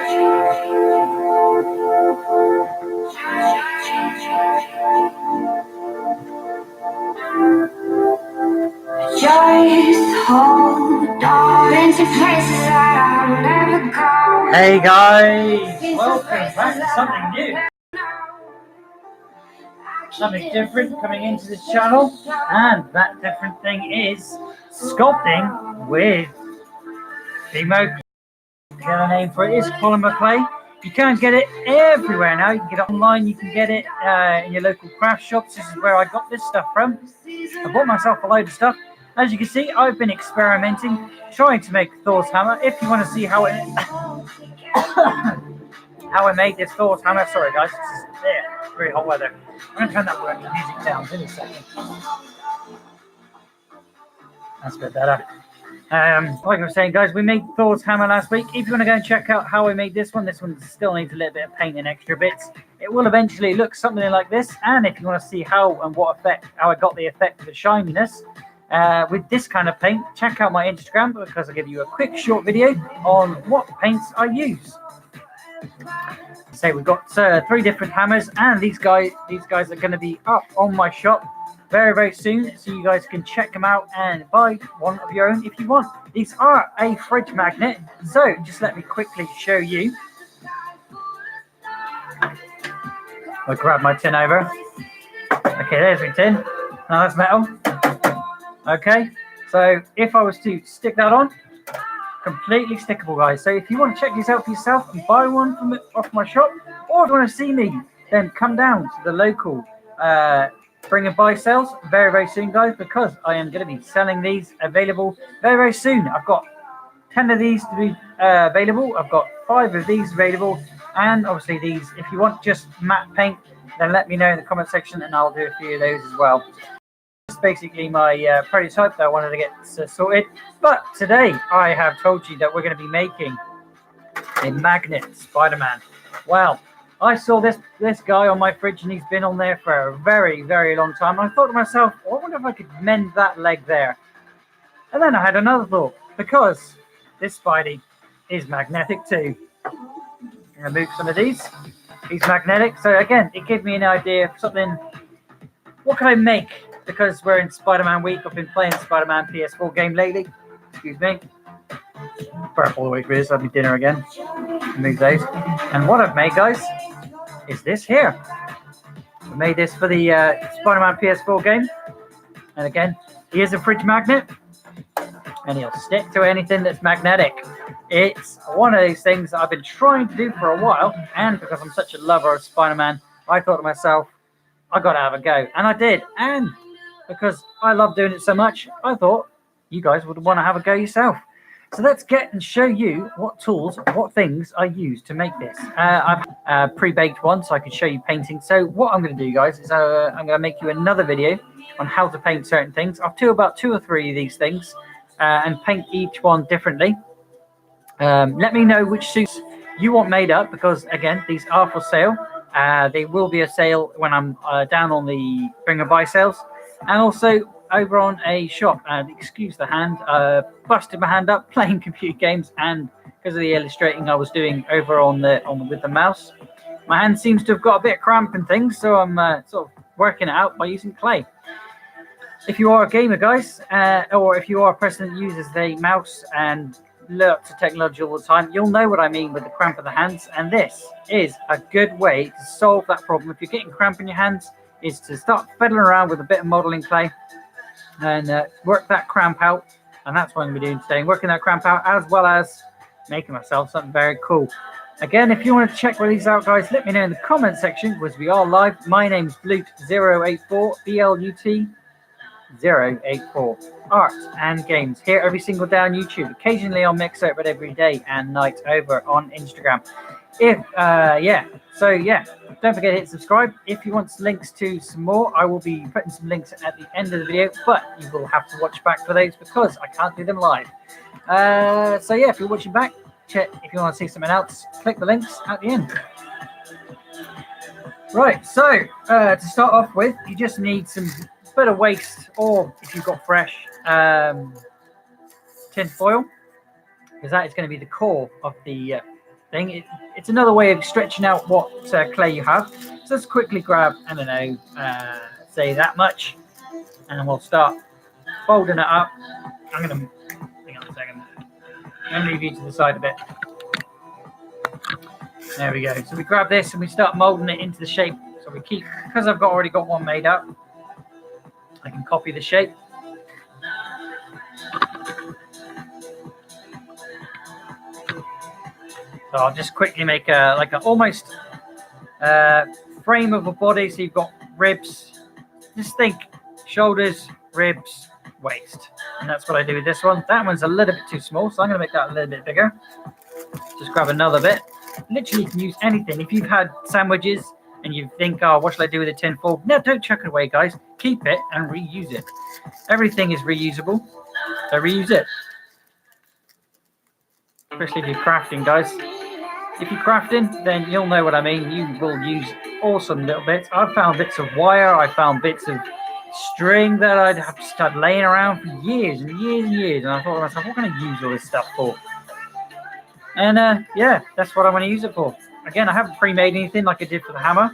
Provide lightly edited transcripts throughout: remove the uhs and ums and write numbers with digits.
Hey guys, welcome back to something new, something different coming into this channel, and that different thing is sculpting with game+plus. The name for it is polymer clay. You can get it everywhere now. You can get it online, you can get it in your local craft shops. This is where I got this stuff from. I bought myself a load of stuff. As you can see, I've been experimenting, trying to make Thor's hammer. If you want to see how it how I made this Thor's hammer, sorry guys, it's very hot weather. I'm going to turn that music down in a second. That's a bit better. Like I was saying, guys, we made Thor's hammer last week. If you want to go and check out how I made this one still needs a little bit of paint and extra bits. It will eventually look something like this. And if you want to see how and what effect, how I got the effect of the shininess with this kind of paint, check out my Instagram, because I'll give you a quick short video on what paints I use. So we've got 3 different hammers, and these guys are going to be up on my shop very soon, so you guys can check them out and buy one of your own if you want. These are a fridge magnet, so just let me quickly show you. I'll grab my tin over. Okay, there's my tin. Now that's metal. Okay, so if I was to stick that on, completely stickable, guys. So if you want to check these out for yourself and buy one off my shop, or if you want to see me, then come down to the local bring and buy sales very soon, guys, because I am going to be selling these available very soon. I've got 10 of these to be available. I've got 5 of these available, and obviously these, if you want just matte paint, then let me know in the comment section and I'll do a few of those as well. It's basically my prototype that I wanted to get sorted. But today I have told you that we're going to be making a magnet Spider-Man. Wow. I saw this guy on my fridge, and he's been on there for a very long time. I thought to myself, I wonder if I could mend that leg there. And then I had another thought, because this Spidey is magnetic too. I'm going to move some of these. He's magnetic, so again, it gave me an idea of something. What can I make? Because we're in Spider-Man week. I've been playing Spider-Man PS4 game lately. Excuse me. Burp all the way through this. I'll be dinner again. Move those. And what I've made, guys, is this here. I made this for the Spider-Man PS4 game. And again, he is a fridge magnet, and he'll stick to anything that's magnetic. It's one of those things that I've been trying to do for a while, and because I'm such a lover of Spider-Man, I thought to myself, I got to have a go. And I did. And because I love doing it so much, I thought you guys would want to have a go yourself. So let's get and show you what tools, what things I use to make this. I've pre-baked one so I can show you painting. So what I'm going to do, guys, is I'm going to make you another video on how to paint certain things. I'll do about 2 or 3 of these things and paint each one differently. Let me know which suits you want made up, because again, these are for sale. They will be a sale when I'm down on the bring and buy sales, and also over on a shop. And excuse the hand, busted my hand up playing computer games, and because of the illustrating I was doing over on with the mouse, my hand seems to have got a bit of cramp and things, so I'm sort of working it out by using clay. If you are a gamer, guys, or if you are a person that uses the mouse and lots of technology all the time, you'll know what I mean with the cramp of the hands, and this is a good way to solve that problem. If you're getting cramp in your hands, is to start fiddling around with a bit of modeling clay and work that cramp out. And that's what I'm going to be doing today, working that cramp out, as well as making myself something very cool. Again, if you want to check these out, guys, let me know in the comment section, because we are live. My name's Blut084, BLUT 084. Art and games here every single day on YouTube, occasionally on Mixer, but every day and night over on Instagram. Don't forget to hit subscribe. If you want links to some more, I will be putting some links at the end of the video, but you will have to watch back for those because I can't do them live. If you're watching back, check. If you want to see something else, click the links at the end. Right, so to start off with, you just need some bit of waste, or if you've got fresh tin foil, because that is going to be the core of the thing. It's another way of stretching out what clay you have. So let's quickly grab, I don't know, say that much, and we'll start folding it up. I'm going to, hang on a second, I'm going to move you to the side a bit. There we go. So we grab this and we start molding it into the shape. So we keep, because I've already got one made up, I can copy the shape. So I'll just quickly make like a almost frame of a body. So you've got ribs. Just think shoulders, ribs, waist. And that's what I do with this one. That one's a little bit too small, so I'm going to make that a little bit bigger. Just grab another bit. Literally, you can use anything. If you've had sandwiches and you think, oh, what should I do with the tin foil? No, don't chuck it away, guys. Keep it and reuse it. Everything is reusable, so reuse it. Especially if you're crafting, guys. If you're crafting, then you'll know what I mean. You will use awesome little bits. I've found bits of wire. I found bits of string that I'd have just had laying around for years and years and years. And I thought to myself, what can I use all this stuff for? And yeah, that's what I'm going to use it for. Again, I haven't pre-made anything like I did for the hammer,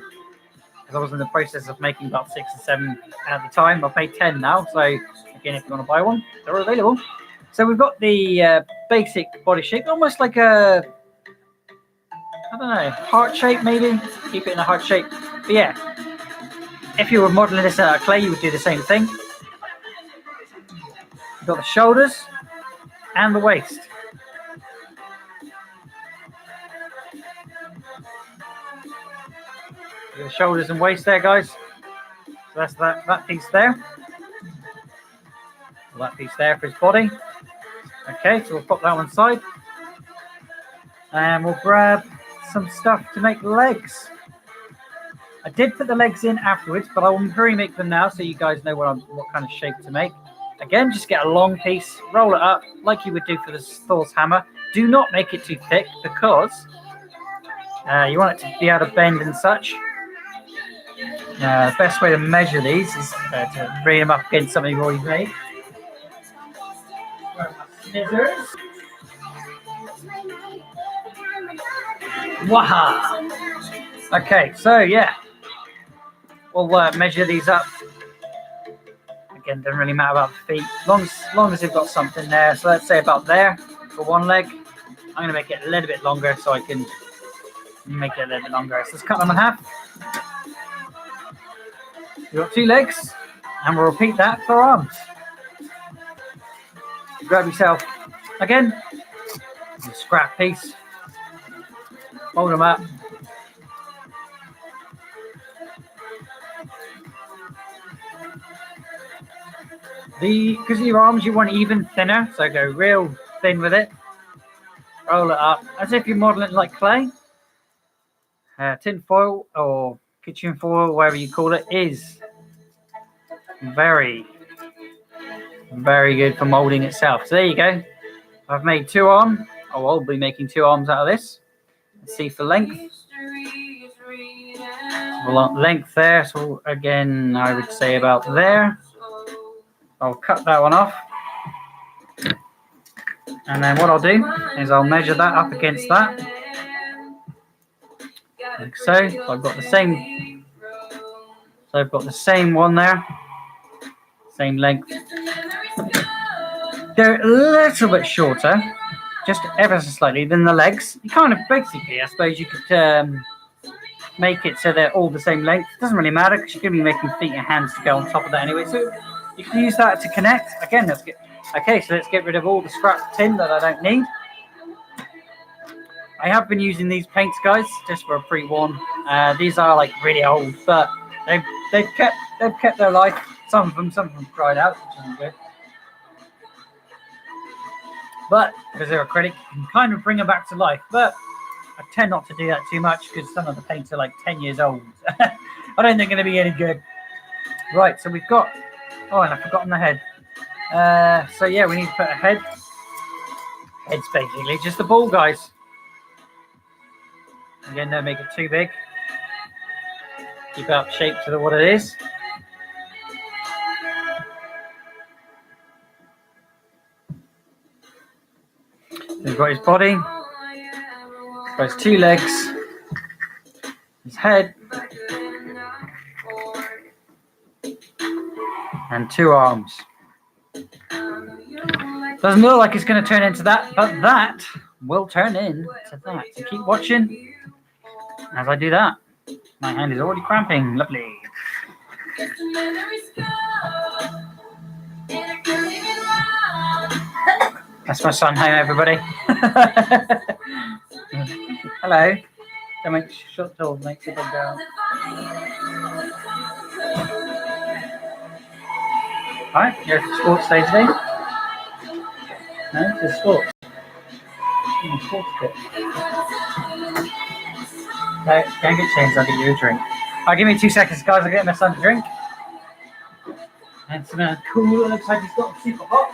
because I was in the process of making about 6 or 7 at the time. I've made 10 now. So again, if you want to buy one, they're available. So we've got the basic body shape, almost like a, I don't know, heart shape maybe. Keep it in a heart shape. But yeah, if you were modeling this out of clay, you would do the same thing. You've got the shoulders and the waist. The shoulders and waist there, guys. So that's that piece there. That piece there for his body. Okay, so we'll pop that one aside. And we'll grab some stuff to make legs. I did put the legs in afterwards, but I will pre-make them now so you guys know what kind of shape to make. Again, just get a long piece, roll it up like you would do for the Thor's hammer. Do not make it too thick because you want it to be able to bend and such. The best way to measure these is to bring them up against something you've already made. Scissors. Waha! Okay, so yeah, we'll measure these up. Again, doesn't really matter about the feet, long as they've got something there. So let's say about there for one leg. I'm going to make it a little bit longer so I can make it a little bit longer. So let's cut them in half. You've got 2 legs, and we'll repeat that for arms. Grab yourself, again, a scrap piece, fold them up. Because of your arms, you want even thinner, so go real thin with it. Roll it up, as if you're modeling it like clay. Tin foil or kitchen foil, whatever you call it, is very, very good for molding itself. So there you go. I've made 2 arms. Oh, I'll be making 2 arms out of this. Let's see for length. Length there. So again, I would say about there. I'll cut that one off. And then what I'll do is I'll measure that up against that. Like so. I've got the same. So I've got the same one there. Same length. They're a little bit shorter, just ever so slightly, than the legs. You kind of basically, I suppose you could make it so they're all the same length. It doesn't really matter because you're going to be making feet and hands to go on top of that anyway. So you can use that to connect. Again, let's get rid of all the scrap tin that I don't need. I have been using these paints, guys, just for a pre-warn. These are like really old, but they've kept their life. Some of them cried out, which isn't good. But because they're acrylic, you can kind of bring them back to life. But I tend not to do that too much because some of the paints are like 10 years old. I don't think they're going to be any good. Right, so we've got... Oh, and I've forgotten the head. So yeah, we need to put a head. Head's basically just the ball, guys. Again, don't make it too big. Keep out shape to what it is. We've got his body. Those 2 legs, his head, and 2 arms. Doesn't look like it's going to turn into that, but that will turn into that. So keep watching as I do that. My hand is already cramping. Lovely. That's my son. Hi, everybody. Hello. Don't make shut door. Make it go. Alright, you're at sports day today? No, it's sports. Sports kit. No, go and get changed. I'll get you a drink. Give me 2 seconds, guys. I'll get my son a drink. And some cool. It looks like he's got super hot.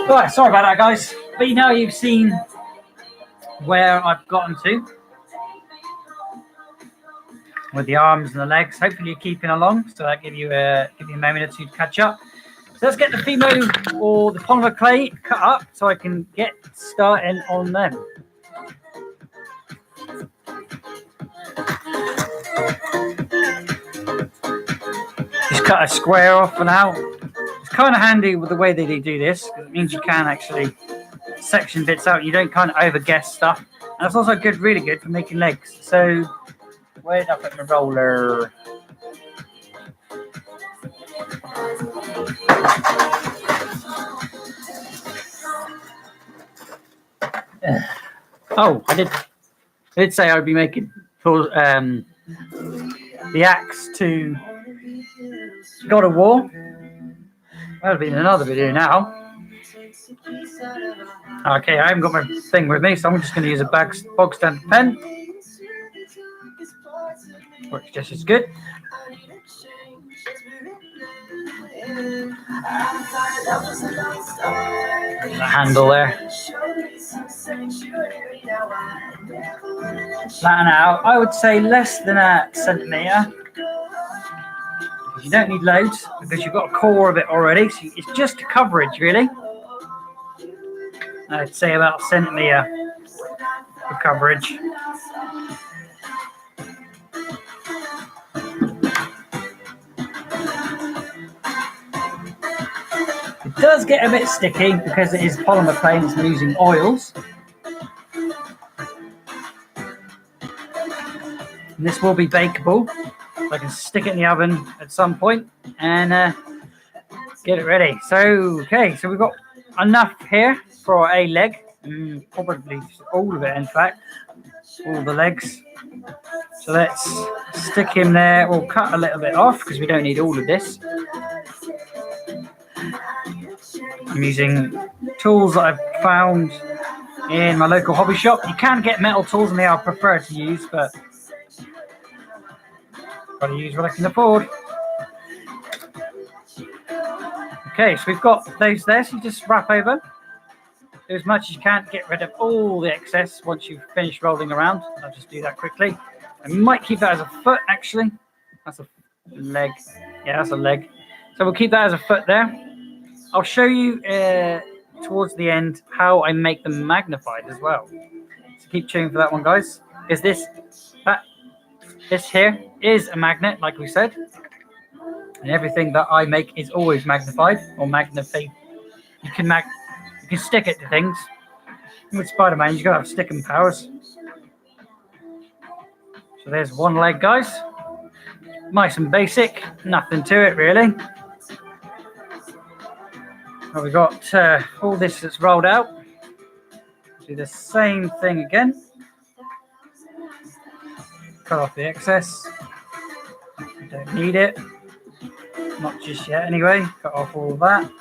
Right, sorry about that, guys. But now you've seen where I've gotten to with the arms and the legs. Hopefully you're keeping along, so that give you a moment or two to catch up. So let's get the Fimo or the polymer clay cut up so I can get starting on them. Just cut a square off for now. It's kind of handy with the way that they do this, because it means you can actually section bits out. You don't kind of overguess stuff. And it's also good, really good for making legs. So where did I put my roller? Oh, I did say I'd be making for the axe to God of War. That'll be in another video now. Okay, I haven't got my thing with me, so I'm just going to use a bog standard pen. Works just as good. The handle there. Flatten out. I would say less than a centimetre. You don't need loads because you've got a core of it already, so it's just coverage really. I'd say about a centimetre for coverage. It does get a bit sticky because it is polymer paint, it's using oils. And this will be bakeable. So I can stick it in the oven at some point and get it ready. So, okay, so we've got enough here for a leg. Probably all of it, in fact. All the legs. So let's stick him there. We'll cut a little bit off because we don't need all of this. I'm using tools that I've found in my local hobby shop. You can get metal tools, and they are preferred to use, but got to use what I can afford. Okay, so we've got those there, so you just wrap over. Do as much as you can to get rid of all the excess once you've finished rolling around. I'll just do that quickly. I might keep that as a foot, actually. That's a leg. Yeah, that's a leg. So we'll keep that as a foot there. I'll show you towards the end how I make them magnified as well. So keep tuning for that one, guys. Is this here is a magnet, like we said, and everything that I make is always magnified or magnified. You can stick it to things. With Spider-Man, you've got to have sticking powers. So there's one leg, guys. Nice and basic, nothing to it really. Well, we've got all this that's rolled out. Do the same thing again. Cut off the excess. Don't need it. Not just yet anyway. Cut off all of that.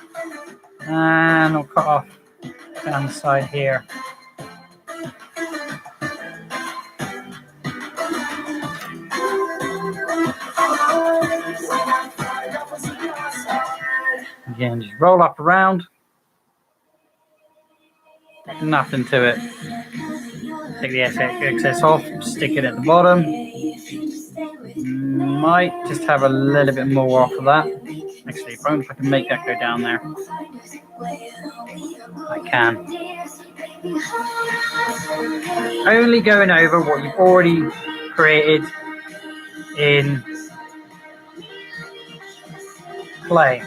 And I'll cut off down the side here. Again, just roll up around. Nothing to it. Take the excess off, stick it at the bottom. Might just have a little bit more off of that. Actually, if I can make that go down there. I can. Only going over what you've already created in clay.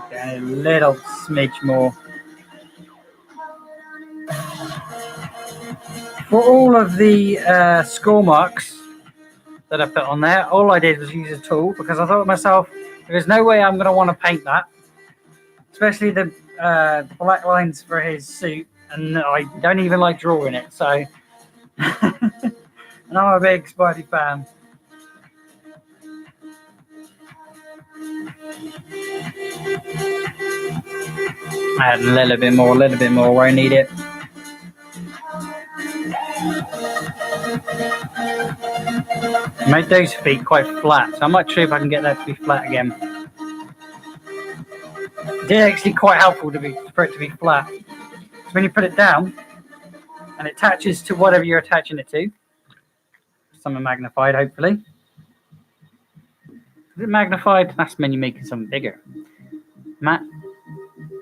Okay, a little smidge more. For all of the score marks that I put on there, all I did was use a tool because I thought to myself, there's no way I'm going to want to paint that, especially the black lines for his suit, and I don't even like drawing it, so and I'm a big Spidey fan. Add a little bit more where I need it. Made those feet quite flat, so I might try if I can get that to be flat again. It's actually quite helpful for it to be flat. So when you put it down and it attaches to whatever you're attaching it to, something magnified, hopefully. Is it magnified? That's when you're making something bigger.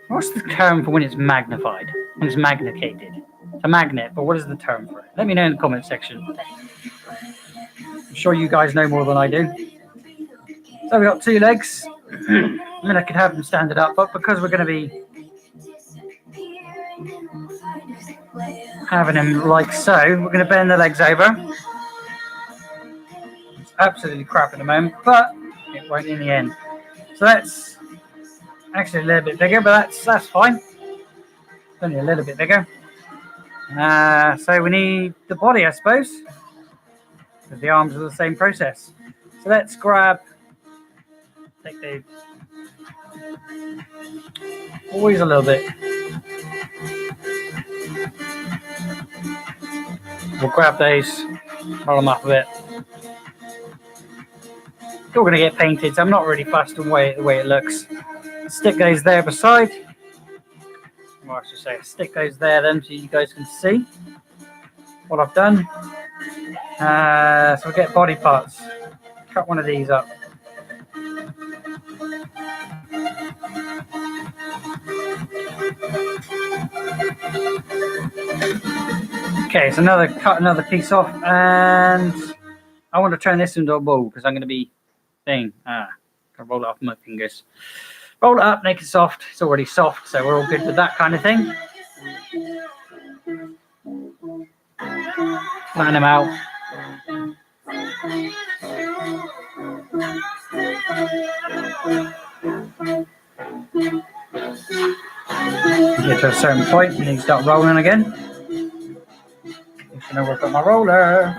What's the term for when it's magnified? When it's magnificated? It's a magnet, but what is the term for it? Let me know in the comment section. I'm sure you guys know more than I do. So we've got two legs. I mean, I could have them standing up, but because we're going to be having them like so, we're going to bend the legs over. It's absolutely crap at the moment, but it won't in the end. So that's actually a little bit bigger, but that's fine. It's only a little bit bigger. So we need the body, I suppose, because the arms are the same process. So let's take the Always a little bit. We'll grab those, roll them up a bit. Still going to get painted, so I'm not really fussed on the way it looks. Stick those there beside. Well, I should say, stick those there then, so you guys can see what I've done. So we'll get body parts. Cut one of these up. Okay, so cut another piece off, and I want to turn this into a ball because I'm going to be gotta roll it off with my fingers. Roll it up, make it soft. It's already soft, so we're all good with that kind of thing. Flatten them out. Get to a certain point, and you start rolling again. I'm just going to work on my roller.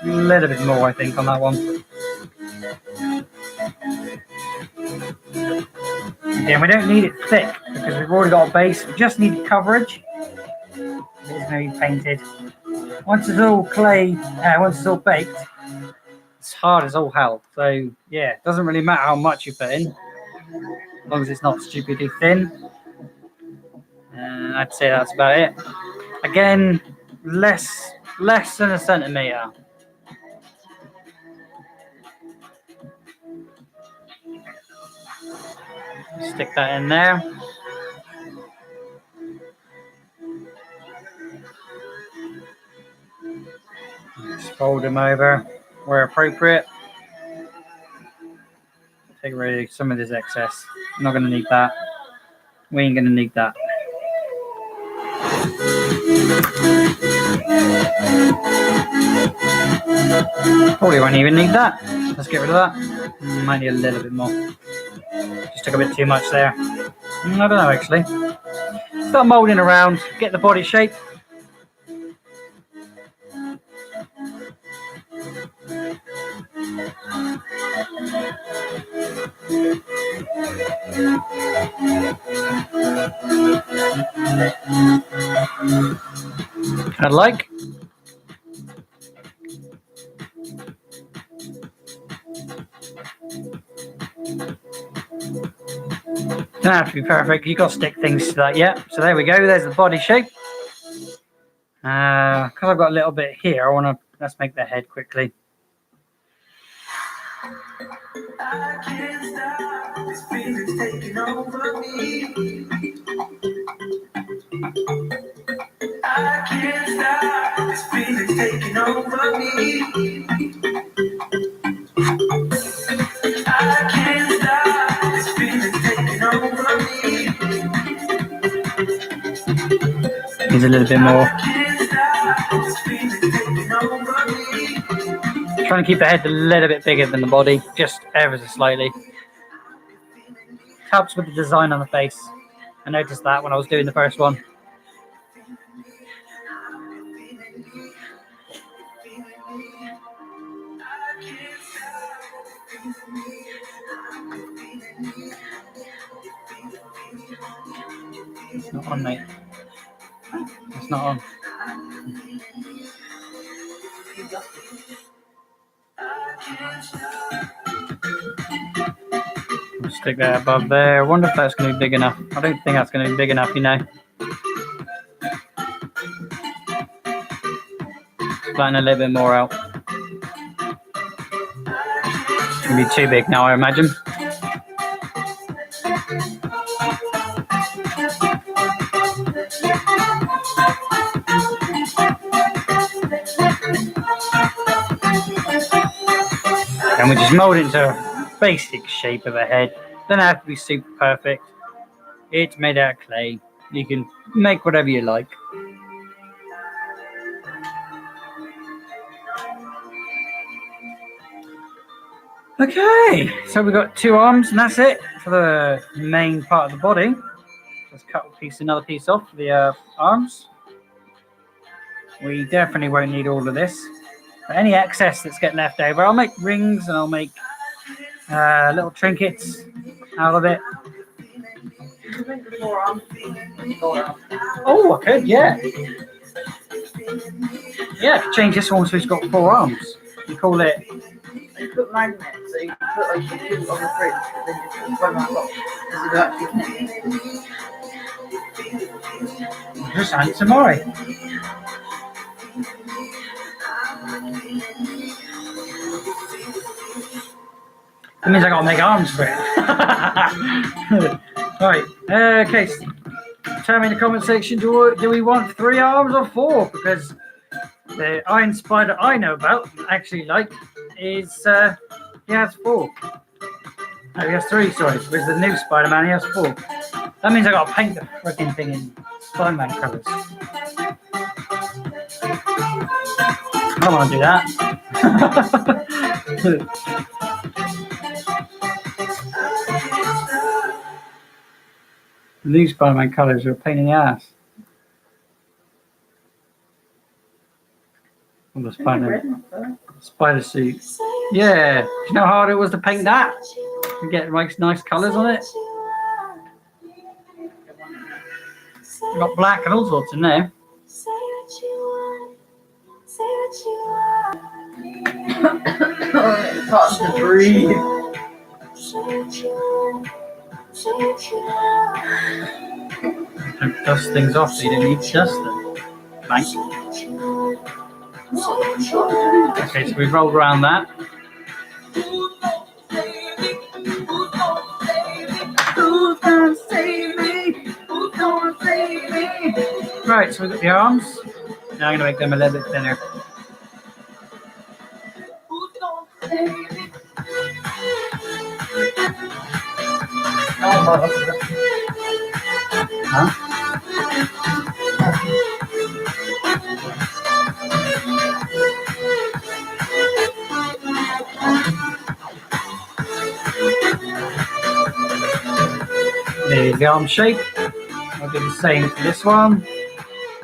A little bit more, I think, on that one. Again, we don't need it thick because we've already got a base. We just need coverage. It's going to be painted. Once it's all once it's all baked, it's hard as all hell. So yeah, it doesn't really matter how much you put in, as long as it's not stupidly thin. And I'd say that's about it. Again, less than a centimetre. Stick that in there. Just fold them over where appropriate. Take away some of this excess. I'm not going to need that. We ain't going to need that. Probably won't even need that. Let's get rid of that. Might need a little bit more. Just took a bit too much there. I don't know actually. Start moulding around, get the body shape. I'd like. Don't have to be perfect. You've got to stick things to that yet. So there we go. There's the body shape. Because I've got a little bit here, let's make the head quickly. I can't stop, this feeling's taking over me. I can't stop, this feeling's taking over me. I can't stop, this feeling's taking over me. Needs a little bit more. Trying to keep the head a little bit bigger than the body, just ever so slightly. Helps with the design on the face. I noticed that when I was doing the first one. It's not on, mate. It's not on. I'll stick that above there. I wonder if that's going to be big enough. I don't think that's going to be big enough, you know. Flatten a little bit more out. It's going to be too big now, I imagine. And we just mold it into a basic shape of a head. Doesn't have to be super perfect. It's made out of clay. You can make whatever you like. Okay, so we've got 2 arms, and that's it for the main part of the body. Let's cut another piece off for the arms. We definitely won't need all of this. But any excess that's getting left over, I'll make rings and I'll make little trinkets out of it. Oh, I could, yeah. Yeah, I could change this one so it's got 4 arms. You call it. You put magnets, so you can put like the two on the fridge, but then you put one on top because it actually connects. Just hand it to Maury. That means I gotta make arms for it. Right. Okay. Tell me in the comment section, do we want 3 arms or 4? Because the Iron Spider I know about, actually like, is he has 4. No, he has 3. Sorry. Whereas the new Spider-Man, he has 4. That means I gotta paint the freaking thing in Spider-Man colours. I don't want to do that. The new Spider-Man colours are a pain in the ass. Oh, the spider suit. Yeah. Do you know how hard it was to paint that? To get nice colours on it? I've got black and all sorts in there. It's hard to breathe. Don't dust things off, so you don't need to dust them. Thank you. Okay, so we've rolled around that. Who's gonna save me? Who's gonna save me? Right, so we've got the arms. Now I'm going to make them a little bit thinner. Who's gonna save me? Huh? There's the arm shape. I'll do the same for this one.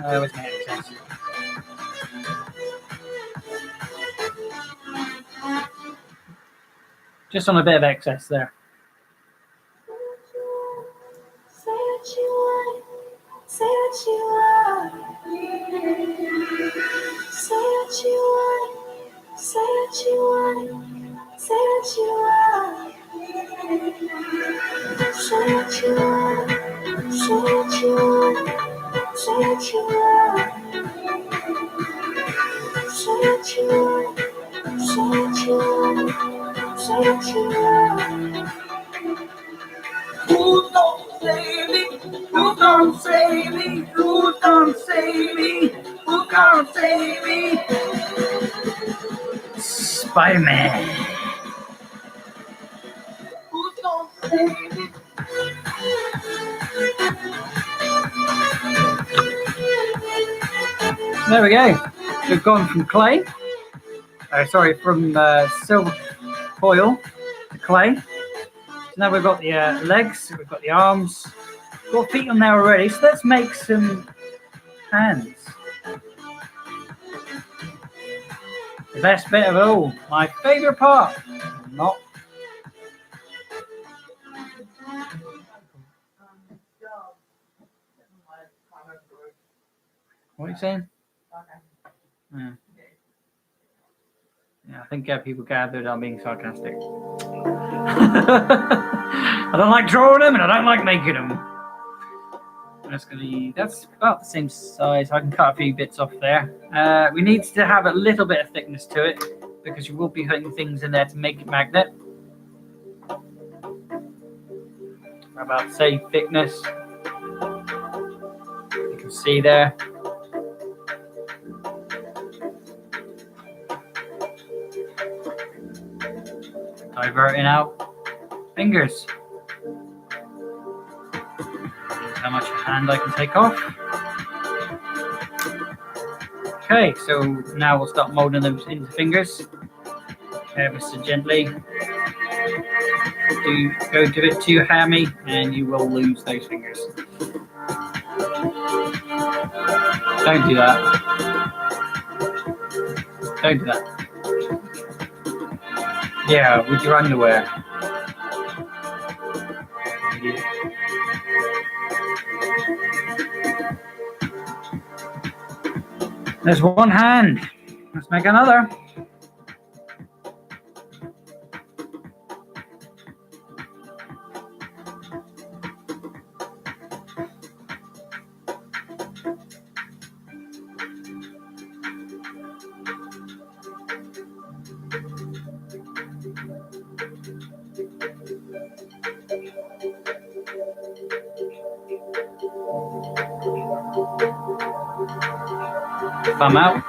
Where's my excess? Just on a bit of excess there. Say what you want. Say what you want. Say what you want. Say what you want. Say what you want. Say what you want. Say what you want. Say what you want. Say what you want. Say what you want. Say what you want. Who's gonna save me? Who's gonna save me? Who's gonna save me? Who's gonna save me? Spider-Man. Who's gonna save me? There we go. We've gone from clay. From silver foil to clay. So now we've got the legs, we've got the arms, we've got feet on there already. So let's make some hands. The best bit of it all, my favourite part. Not. What are you saying? Yeah. Yeah, I think people gathered I'm being sarcastic. I don't like drawing them and I don't like making them. That's about the same size. I can cut a few bits off there. We need to have a little bit of thickness to it because you will be putting things in there to make it magnet. About the same thickness. You can see there. Diverting out fingers. How much hand I can take off. Okay, so now we'll start molding them into fingers ever so gently. Don't do it too hammy, and you will lose those fingers. Don't do that. Don't do that. Yeah, with your underwear. There's one hand. Let's make another. Thumb out.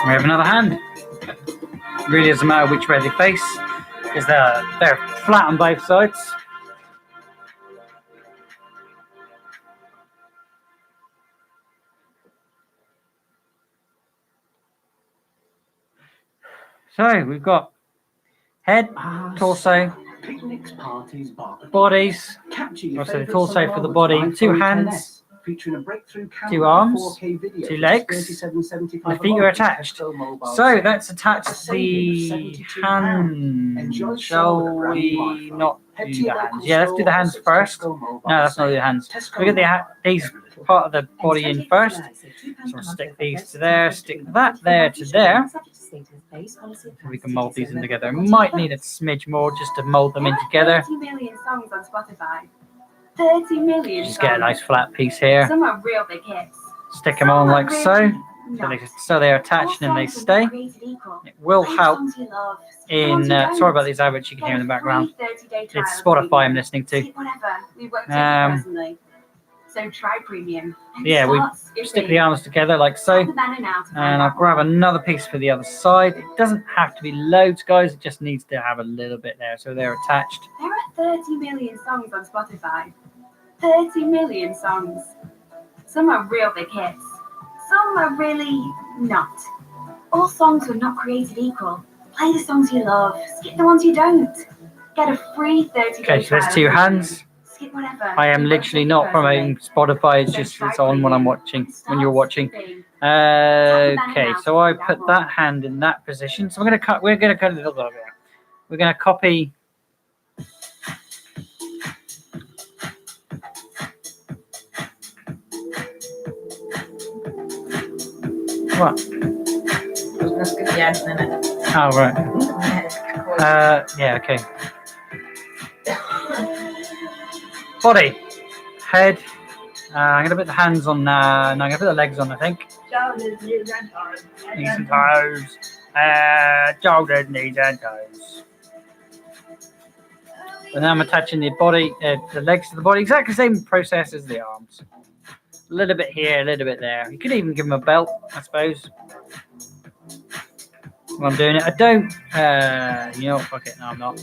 We have another hand. Really doesn't matter which way they face, because they're flat on both sides. So we've got head, torso, bodies. Also the torso for the body, 2 hands, 2 arms, 2 legs, and the feet are attached. So let's attach the hands. Shall we not do the hands? Yeah, let's do the hands first. No, that's not the hands. Look at these part of the body in first. So we'll stick these to there, stick that there to there. We can mold these in together. Might need a smidge more just to mold them in together. 30 million songs on Spotify. 30 million. Just get a nice flat piece here. Some are real big hits. Stick them on like so. So they're attached and they stay. It will help in. Sorry about these adverts you can hear in the background. It's Spotify I'm listening to. So try premium. Yeah, we stick the arms together like so. And I'll grab another piece for the other side. It doesn't have to be loads, guys. It just needs to have a little bit there. So they're attached. There are 30 million songs on Spotify. 30 million songs. Some are real big hits. Some are really not. All songs were not created equal. Play the songs you love. Skip the ones you don't. Get a free 30-day Okay, so there's 2 hands. Skip whatever. I am literally not promoting Spotify. It's just it's on when I'm watching. When you're watching. Okay, so I put that hand in that position. So we're gonna cut a little bit of it. We're gonna copy. What? Let's get the end in it. Oh, right. Yeah, okay. Body, head. I'm going to put the hands on, no, I'm going to put the legs on, I think. Shoulders, knees and toes. Knees and toes. Shoulders, knees and toes. And then I'm attaching the body, the legs to the body. Exactly the same process as the arms. A little bit here, a little bit there. You could even give them a belt, I suppose. When I'm doing it, I don't. You know, fuck it. No, I'm not.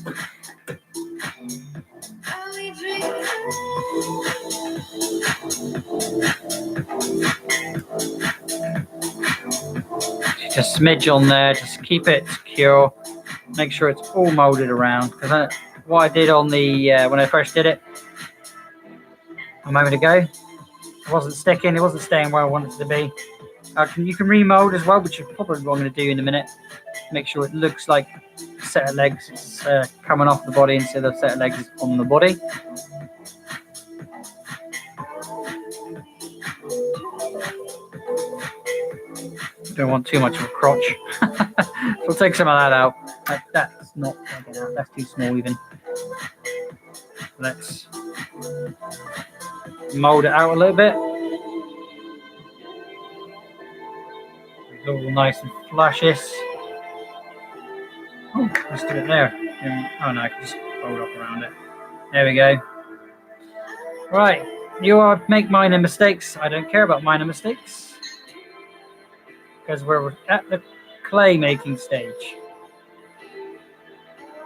Just a smidge on there. Just keep it secure. Make sure it's all molded around. Because what I did on the when I first did it a moment ago, it wasn't sticking. It wasn't staying where I wanted it to be. You can remold as well, which is probably what I'm going to do in a minute. Make sure it looks like a set of legs is coming off the body instead of a set of legs on the body. Don't want too much of a crotch. We'll take some of that out. That's not, that's too small even. Let's mold it out a little bit. It's all nice and flushes. Oh, let's do it there. Oh no, I can just fold up around it. There we go. Right, you are make minor mistakes. I don't care about minor mistakes because we're at the clay making stage.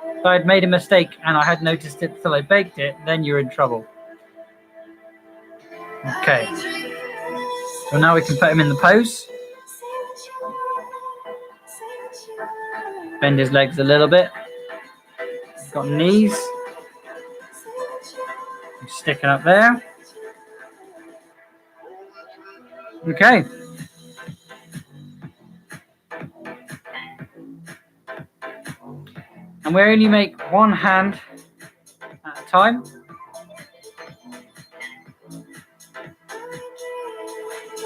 If I had made a mistake and I had noticed it till I baked it, then you're in trouble. Okay. So now we can put him in the pose. Bend his legs a little bit. He's got knees. He's sticking up there. Okay. And we only make one hand at a time.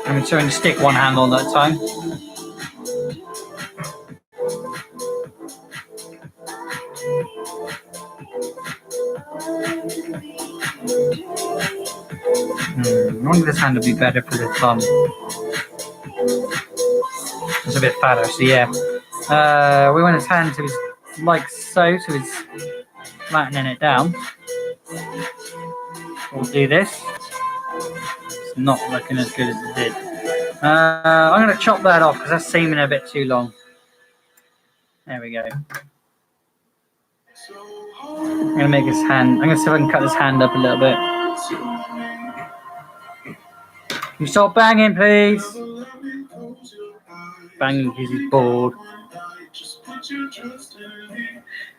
And we're trying to stick one hand on that time. I wonder if this hand would be better for the thumb. It's a bit fatter, so yeah. We want his hand to his, like so, so he's flattening it down. We'll do this. It's not looking as good as it did. I'm going to chop that off because that's seeming a bit too long. There we go. I'm going to make his hand, I'm going to see if I can cut his hand up a little bit. Can you stop banging, please? Banging because he's bored.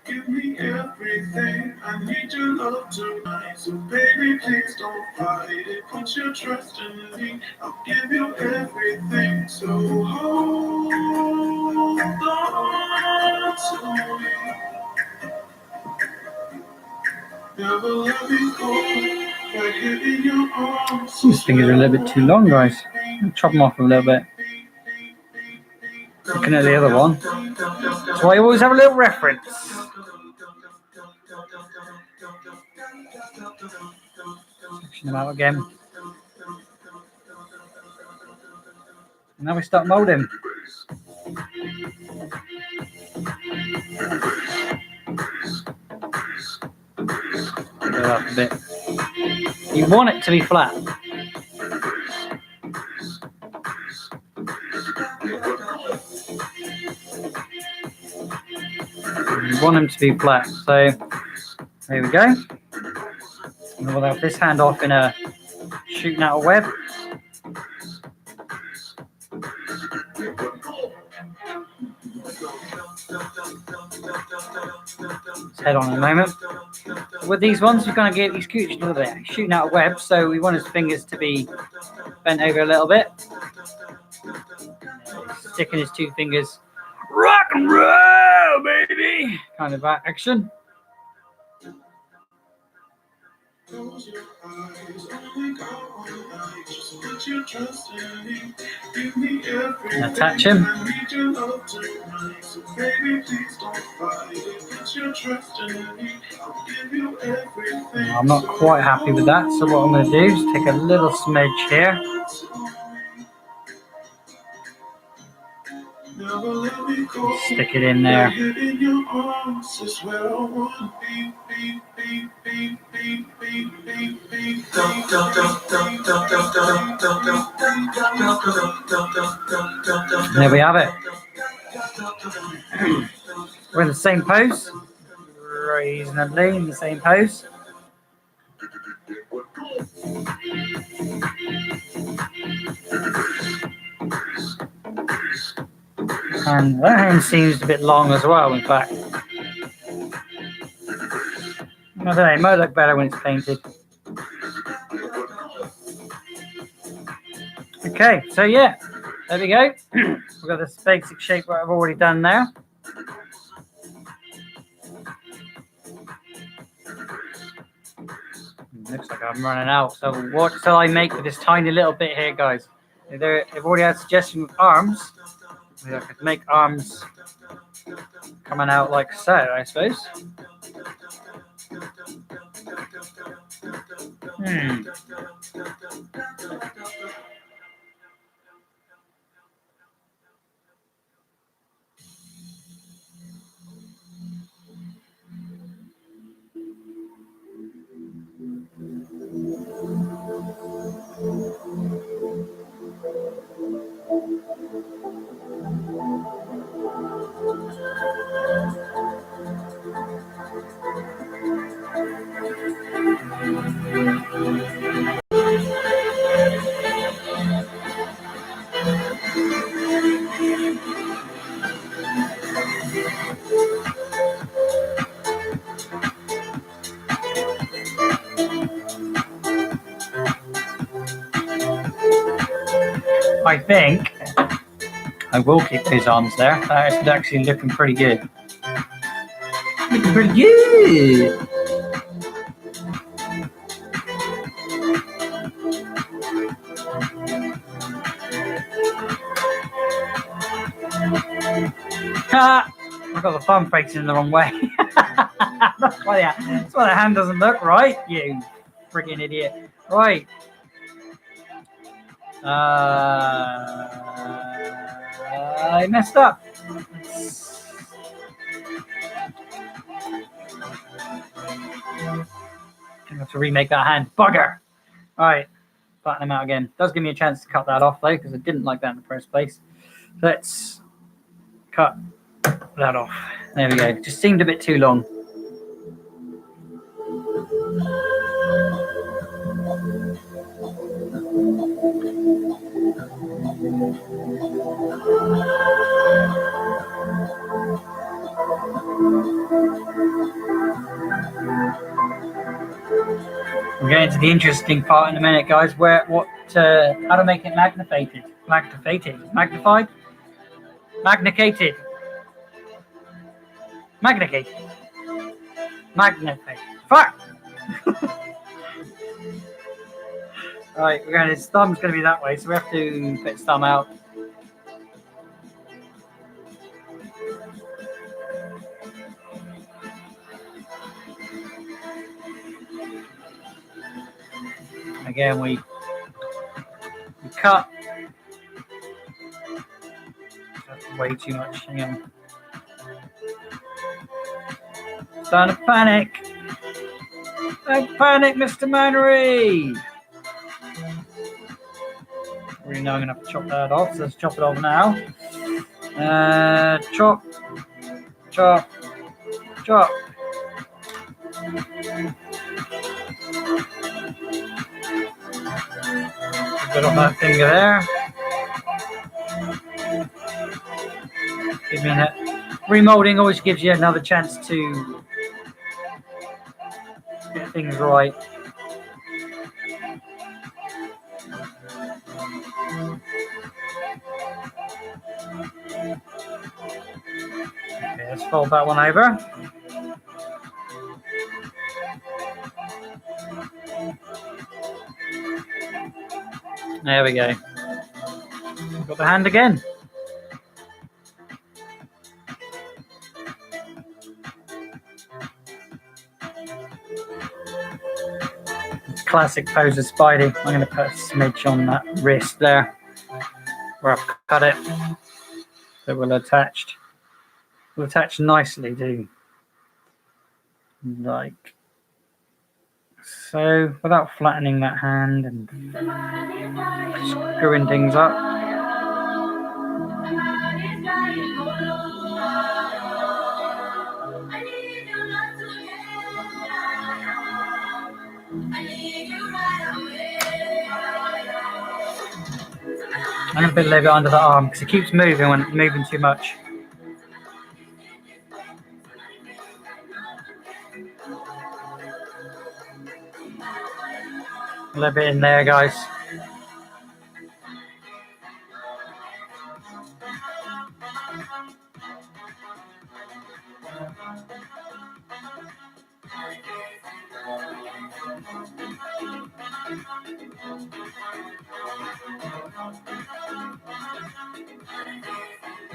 Give me everything. I need your love tonight. So baby, please don't fight it. Put your trust in me. I'll give you everything. So hold on to me. Never let me go. Right here in your arms. These fingers are a little bit too long, guys. I'll chop them off a little bit. Looking at the other one. That's why you always have a little reference. Section them out again. And now we start molding. Go up a bit. You want it to be flat. You want them to be flat. So there we go. And we'll have this hand off in a shooting out a web. Let's head on in a moment. With these ones, we're going to get these scooch a little bit, shooting out a web. So we want his fingers to be bent over a little bit. Sticking his two fingers. Rock and roll, baby! Kind of action. And attach him. I'm not quite happy with that, so what I'm going to do is take a little smidge here. Stick it in there. There we have it. We're in the same pose. Reasonably in the same pose. And that hand seems a bit long as well, in fact. I don't know, it might look better when it's painted. Okay, so yeah, there we go. We've got this basic shape that I've already done now. Looks like I'm running out. So what shall I make with this tiny little bit here, guys? I've already had a suggestion with arms. I could make arms coming out like so, I suppose. I think I will keep those arms there. That is actually looking pretty good. Looking pretty good. Ha! I got the thumb facing the wrong way. That's why the hand doesn't look right, you freaking idiot. Right. I messed up. I have to remake that hand. Bugger. Alright. Flatten them out again. Does give me a chance to cut that off though, because I didn't like that in the first place. Let's cut that off. There we go. Just seemed a bit too long. We're getting to the interesting part in a minute, guys. How to make it magnified, magnified, Fuck. Right, his thumb's going to be that way, so we have to put his thumb out. Again, we cut. That's way too much. Hang on. Starting to panic. Don't panic, Mr. Mannery. Already know I'm going to have to chop that off, so let's chop it off now. Chop, chop, chop. Bit on that finger there. Give me a minute. Remolding always gives you another chance to get things right. Okay, let's fold that one over. There we go. Got the hand again. Classic pose of Spidey. I'm going to put a smidge on that wrist there where I've cut it. So we'll attach nicely to like so, without flattening that hand and screwing things up. I'm going to put a little bit under the arm because it keeps moving when it's moving too much. A little bit in there, guys.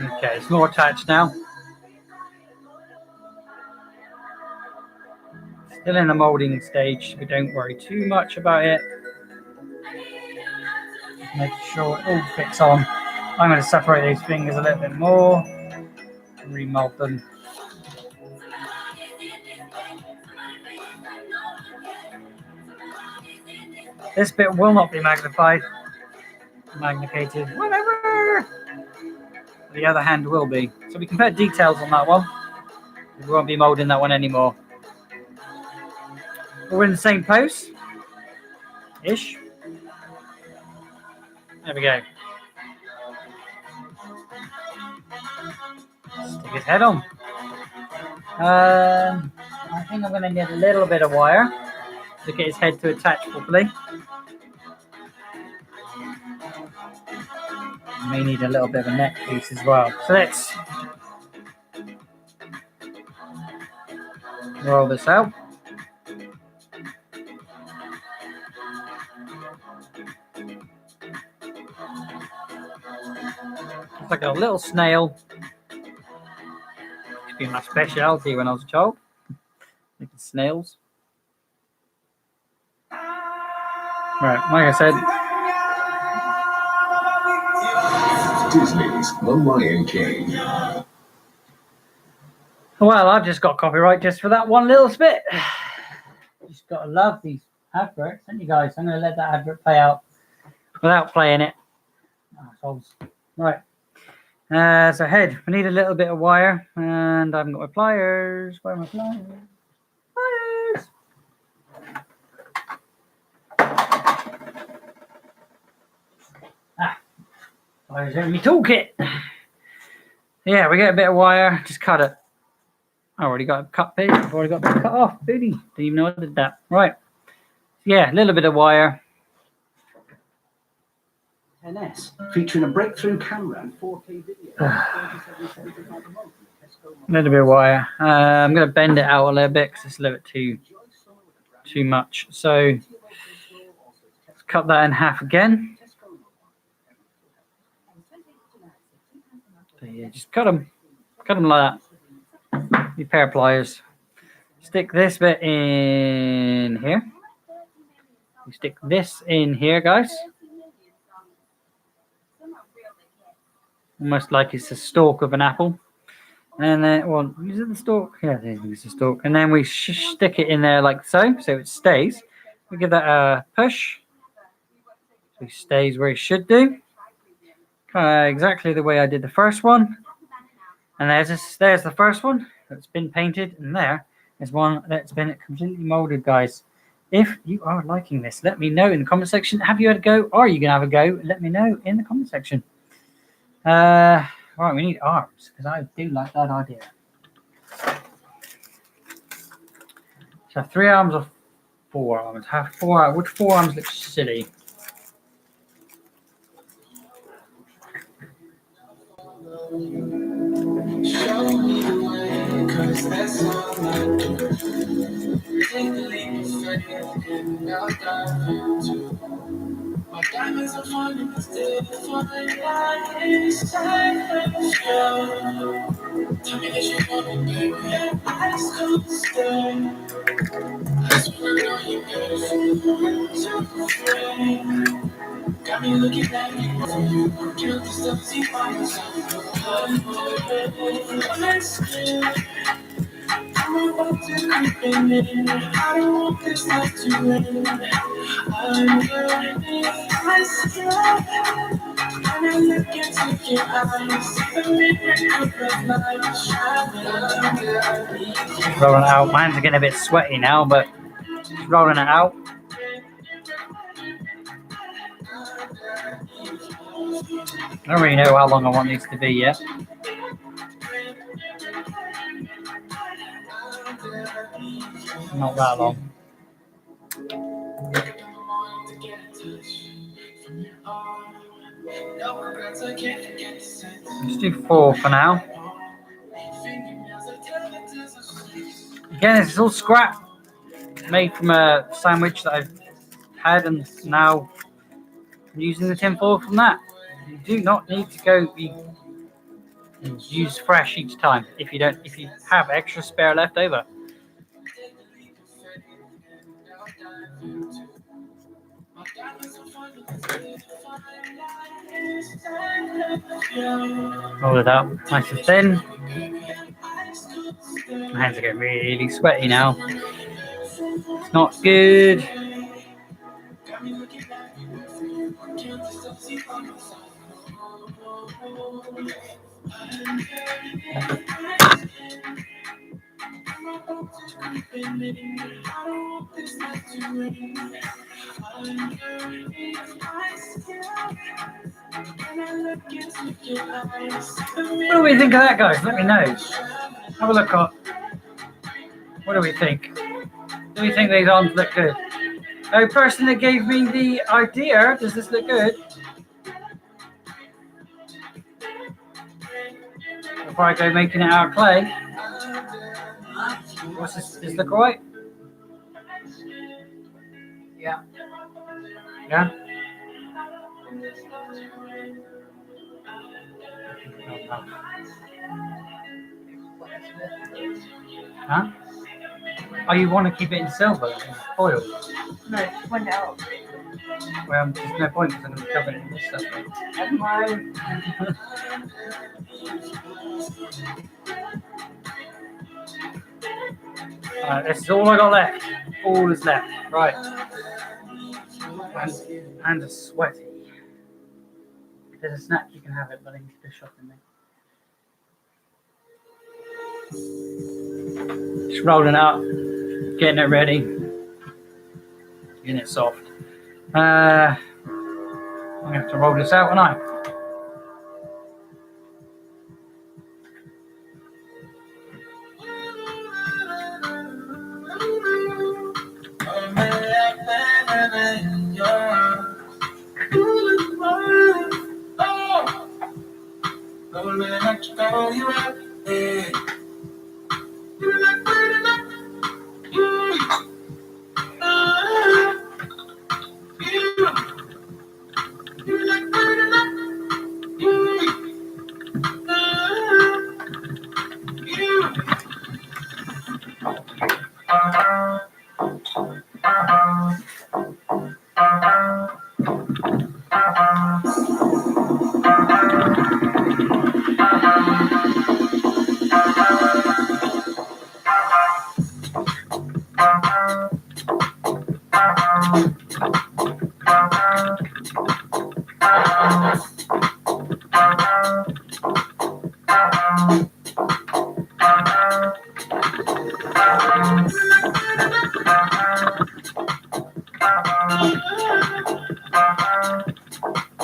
Okay, it's more attached now. Still in the moulding stage, so don't worry too much about it. Making sure it all fits on. I'm going to separate these fingers a little bit more and remold them. This bit will not be magnified, magnificated, whatever. The other hand will be. So we can put details on that one. We won't be moulding that one anymore. We're in the same pose. Ish. There we go. Stick his head on. I think I'm going to need a little bit of wire to get his head to attach properly. May need a little bit of a neck piece as well. So let's roll this out. It's like a little snail. It's been my speciality when I was a child. Making snails. Right, like I said. Disney's The Lion King. Well, I've just got copyright just for that one little bit. Just got to love these adverts, haven't you guys? I'm going to let that advert play out without playing it. Assholes. Right. So head, we need a little bit of wire, and I haven't got my pliers. Where are my pliers? Pliers! Pliers are in my toolkit. Yeah, we get a bit of wire, just cut it. I already got a cut bit. I've already got it cut off. Booty. Didn't even know I did that. Right. Yeah, a little bit of wire. NS, featuring a breakthrough camera and 4K video. A little bit of wire. I'm going to bend it out a little bit because it's a little bit too much. So let's cut that in half again. So yeah, just cut them like that. Your pair of pliers. Stick this bit in here. You stick this in here, guys. Almost like it's a stalk of an apple. And then, well, is it the stalk? Yeah, I think it's a stalk. And then we stick it in there like so it stays. We give that a push. So it stays where it should do. Exactly the way I did the first one. And there's the first one that's been painted. And there is one that's been completely molded, guys. If you are liking this, let me know in the comment section. Have you had a go? Are you going to have a go? Let me know in the comment section. Right, we need arms because I do like that idea. So 3 arms or 4 arms? Have 4 arms. Which 4 arms looks silly? Show me the way, 'cause that's all I do. Take the leap of faith and I'll dive into. My diamonds are falling, but still falling like inside of the shell. Tell me that you want me, baby. Your eyes could stay. I swear I know you beautiful to frame. Got me looking at you for you. Kill the stuff, see by yourself. I'm about to creep in. I don't want this life to end. I'm learning myself. When I look into your eyes, the miracle of life shine. Rolling it out. My hands are getting a bit sweaty now, but just rolling it out. I don't really know how long I want these to be yet. Not that long. Let's do 4 for now. Again, this is all scrap. Made from a sandwich that I've had and now I'm using the tin foil from that. You do not need to go be And use fresh each time if you have extra spare left over. Roll it up nice and thin. My hands are getting really sweaty now. It's not good. What do we think of that, guys? Let me know. Have a look at. What do we think? Do we think these arms look good? The person that gave me the idea, does this look good? Before I go making it out of clay. What's this? Does this look alright? Yeah. Yeah? Huh? Oh, you want to keep it in silver, foil? No, just went out. Well, there's no point because I'm going to cover it in this stuff. Never mind. This is all I got left. All is left. Right. Hands are sweaty. If there's a snack, you can have it, but I need to shop in there. Just rolling up, getting it ready, getting it soft. I'm going to have to roll this out, won't I?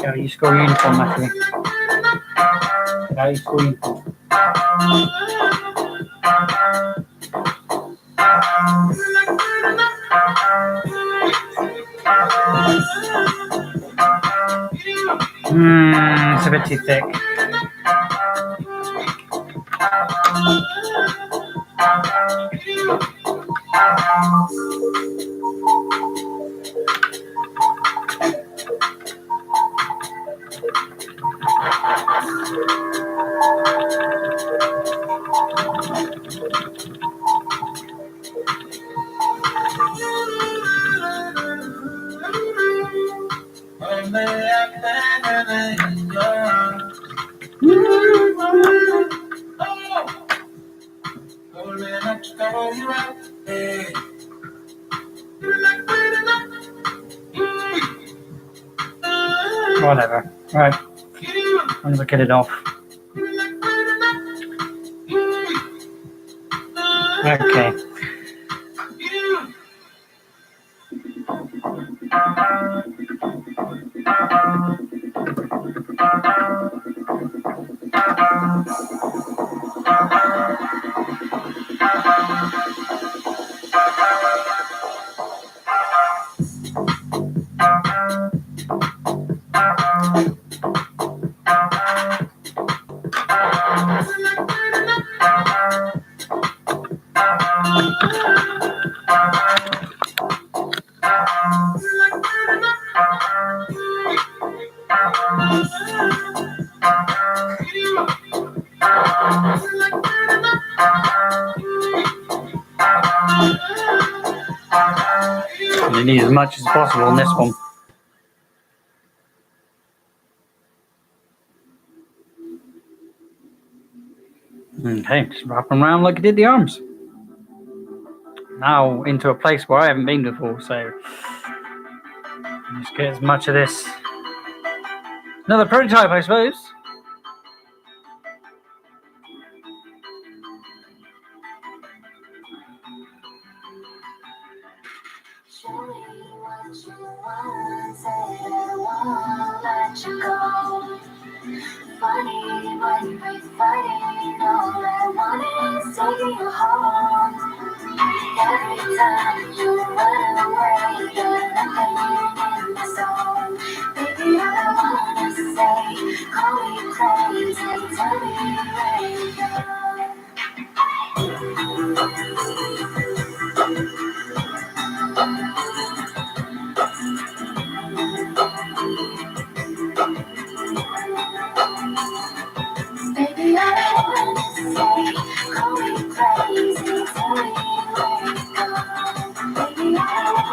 Go, you score uniform, Matthew. Go, you score uniform. It's a bit too thick. Whatever. Right. I'm gonna get it off. Okay. you need as much as possible on this one. Okay, just wrap them around like I did the arms. Now into a place where I haven't been before, so just get as much of this. Another prototype, I suppose. Show me what you want, say I won't let you go. Funny when we're fighting, all I want is taking you home. Every time you run away, you're nothing in my soul. Baby, all I wanna say, call me crazy, tell me where you go. Baby, all I wanna say, call me crazy, tell me where you go. Baby, all I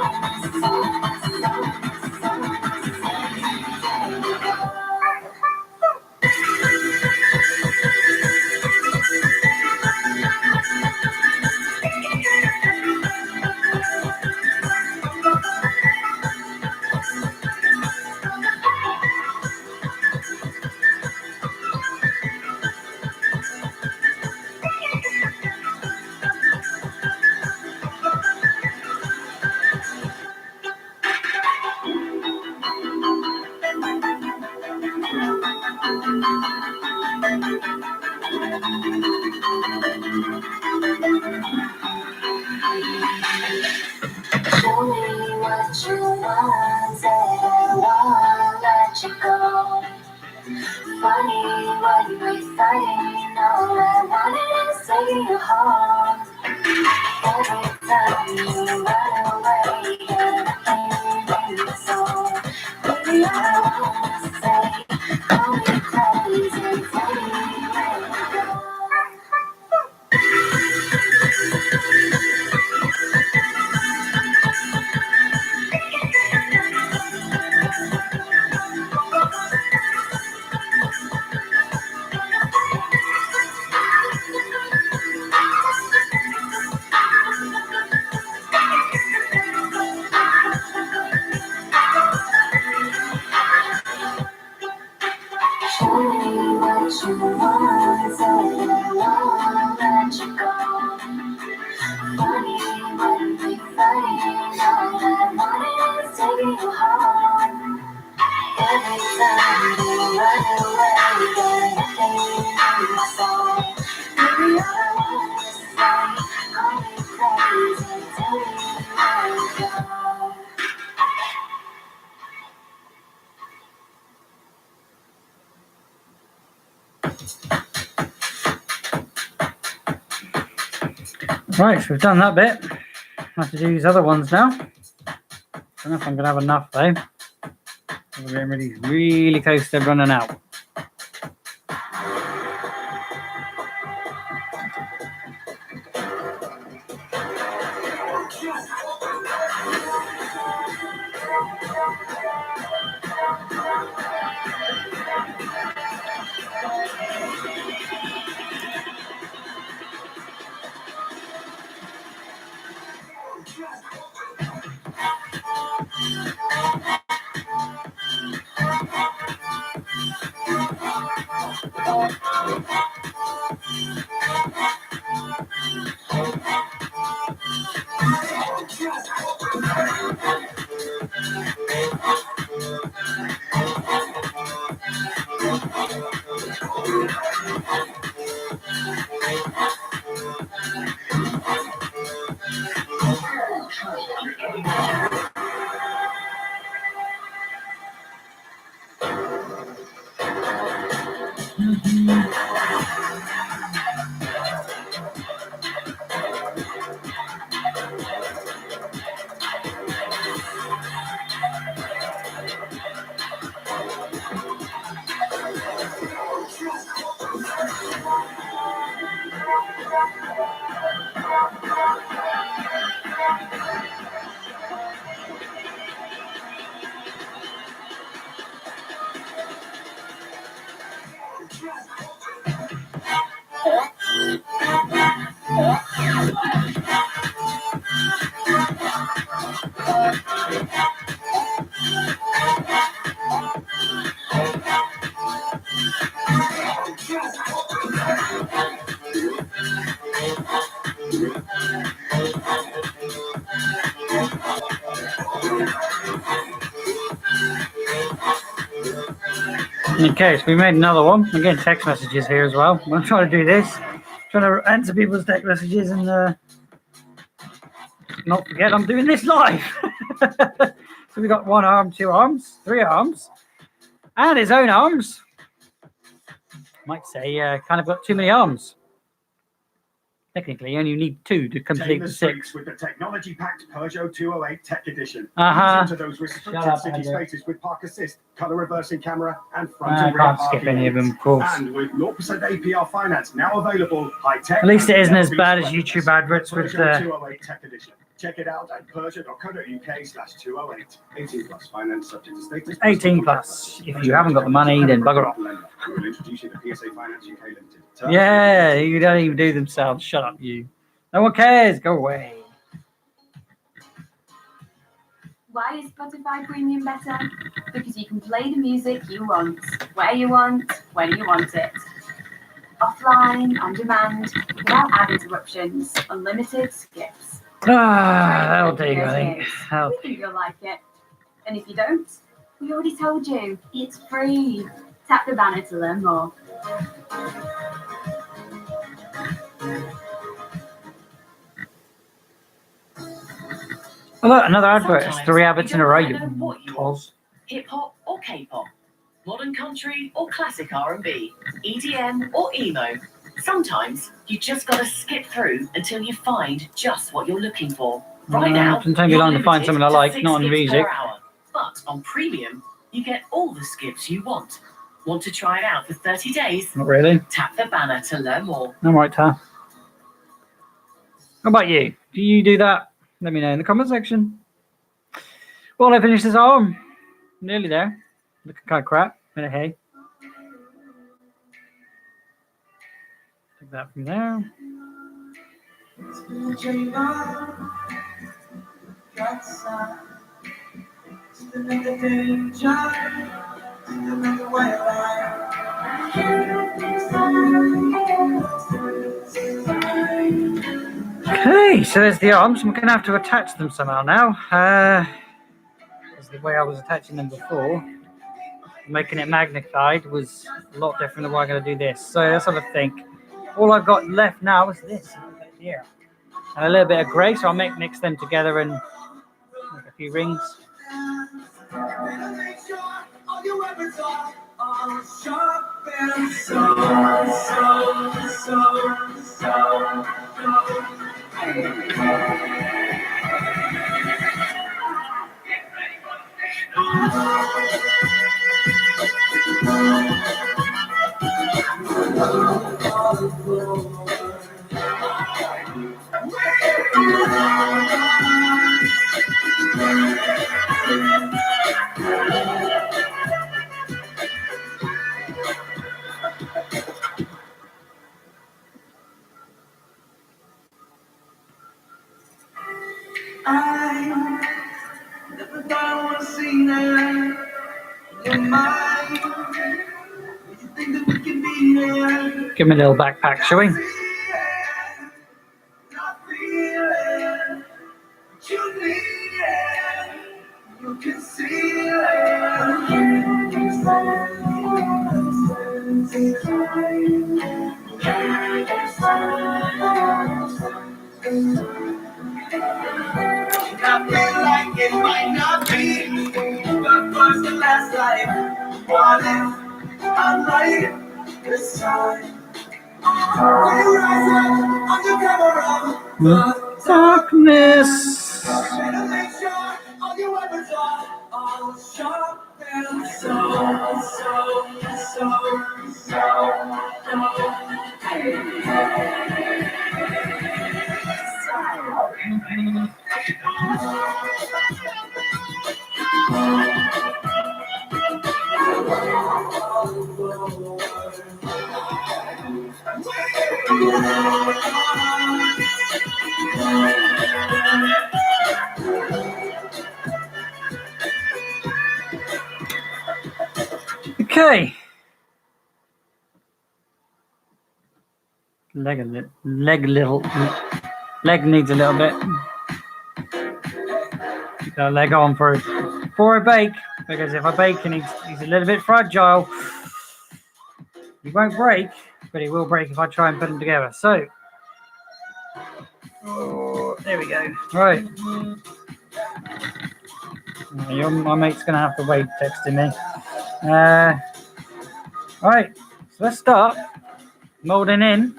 show me what you want, say I won't let you go. Funny when we're fighting, all I want is taking you home. Every time you run away, you're nothing in my soul. Baby, all I wanna say, call me crazy, tell me where you go. Show me what you want, say I won't let you go. Funny when we fighting, all I want is taking you home. Every time you run away, you're nothing in my soul. Baby, all I wanna say, call me crazy, tell me where you go. Right, so we've done that bit. I have to do these other ones now. Don't know if I'm gonna have enough though. We're getting really close to running out. Okay, so we made another one. I'm getting text messages here as well. I'm trying to do this. Trying to answer people's text messages and not forget I'm doing this live. So we got 1 arm, 2 arms, 3 arms, and his own arms. Might say kind of got too many arms. Technically, you only need 2 to complete the 6. With the technology-packed Peugeot 208 Tech Edition. Uh-huh. Into those restricted Shut up, city Andrew. spaces with park assist, color reversing camera, and front I and rear can't skip parking any of them, aids. of course. And with 0% APR finance now available, high-tech. At least it isn't as and bad as sweatless. YouTube adverts with Peugeot 208 Tech Edition. Check it out at peugeot.co.uk/208. 18 plus finance subject to status. 18 plus. If you haven't got the money, then bugger off. We will introduce you to PSA Finance UK Limited. Yeah, you don't even do themselves. Shut up, you. No one cares. Go away. Why is Spotify Premium better? Because you can play the music you want, where you want, when you want it. Offline, on demand, without ad interruptions, unlimited skips. That'll do, I think. We think you'll like it. And if you don't, we already told you, it's free. Tap the banner to learn more. Oh, look, another advert. It's 3 adverts in a row, you Sometimes you don't know what you toz. Hip hop or K-pop, modern country or classic R&B, EDM or emo. Sometimes you just gotta skip through until you find just what you're looking for. Right now, It can take me long to find something I like, not on music. But on Premium, you get all the skips you want. Want to try it out for 30 days? Not really. Tap the banner to learn more. I'm right, Tar. How about you? Do you do that? Let me know in the comment section. Well, I finished this arm. Nearly there. Looking kind of crap. But hey. Take that from there. Okay, so there's the arms. I'm going to have to attach them somehow now. Because the way I was attaching them before, making it magnified, was a lot different than what I'm going to do this. So let's have a think. All I've got left now is this here. And a little bit of grey, so I'll mix them together and make a few rings. Give me a little backpack, shall we? I feel like it might not be the first and last time. What if I'm right this time? Will you rise up under cover of the Darkness. better make sure all you ever are all sharp and Okay. Leg needs a little bit. Keep that leg on for a bake, because if I bake and he's a little bit fragile, He won't break, but he will break if I try and put them together. So, oh, there we go. Right. My mate's going to have to wait texting me. Right, so let's start moulding in.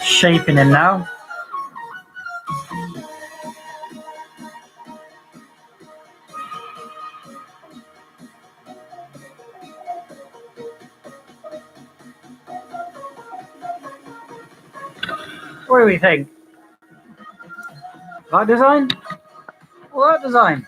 Shaping him now. What do we think? That design? Well, that design.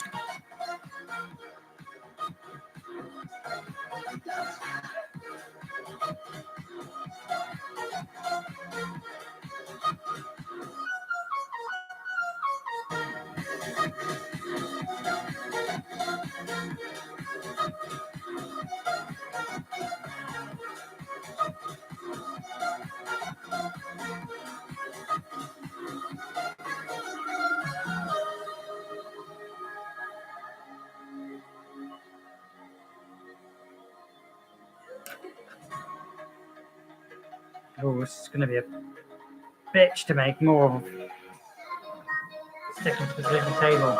Oh, this is going to be a bitch to make more of. Sticking to the little table.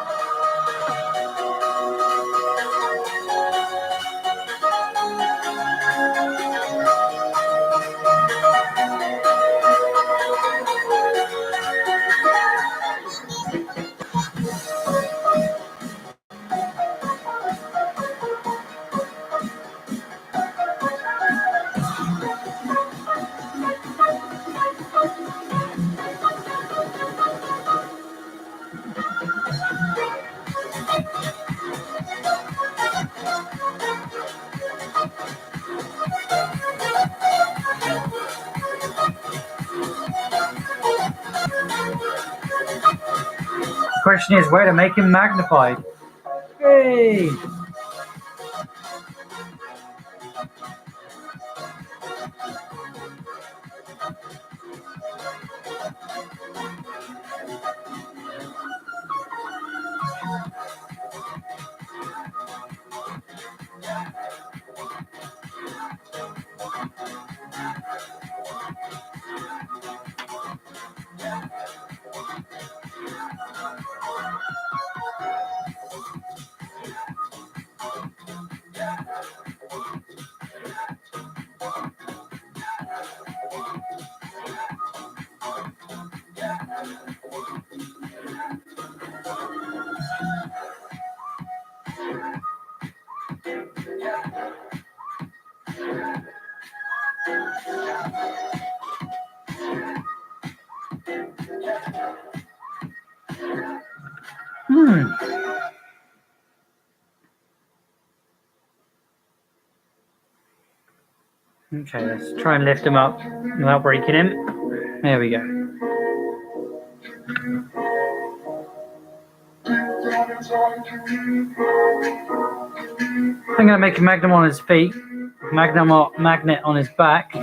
Question is where to make him magnified. Hey! Okay, let's try and lift him up without breaking him. There we go. I'm going to make a magnum on his feet, magnet on his back.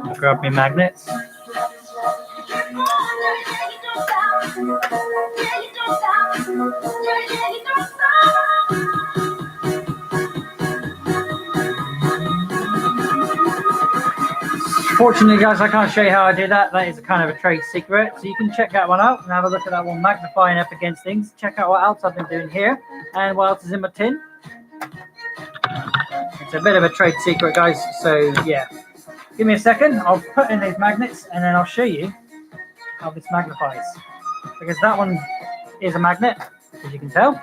I'll grab me magnets. Fortunately, guys, I can't show you how I do that. That is a kind of a trade secret. So you can check that one out and have a look at that one, magnifying up against things. Check out what else I've been doing here and what else is in my tin. It's a bit of a trade secret, guys. So yeah, give me a second. I'll put in these magnets and then I'll show you how this magnifies. Because that one is a magnet, as you can tell.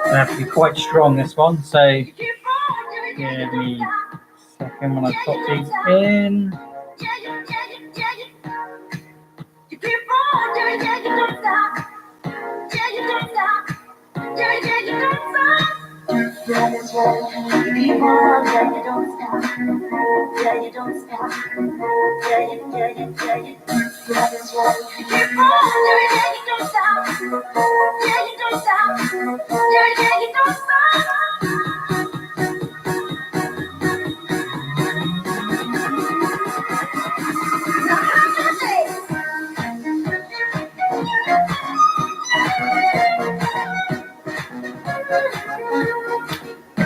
Gonna have to be quite strong, this one, so give me a second when I pop these in.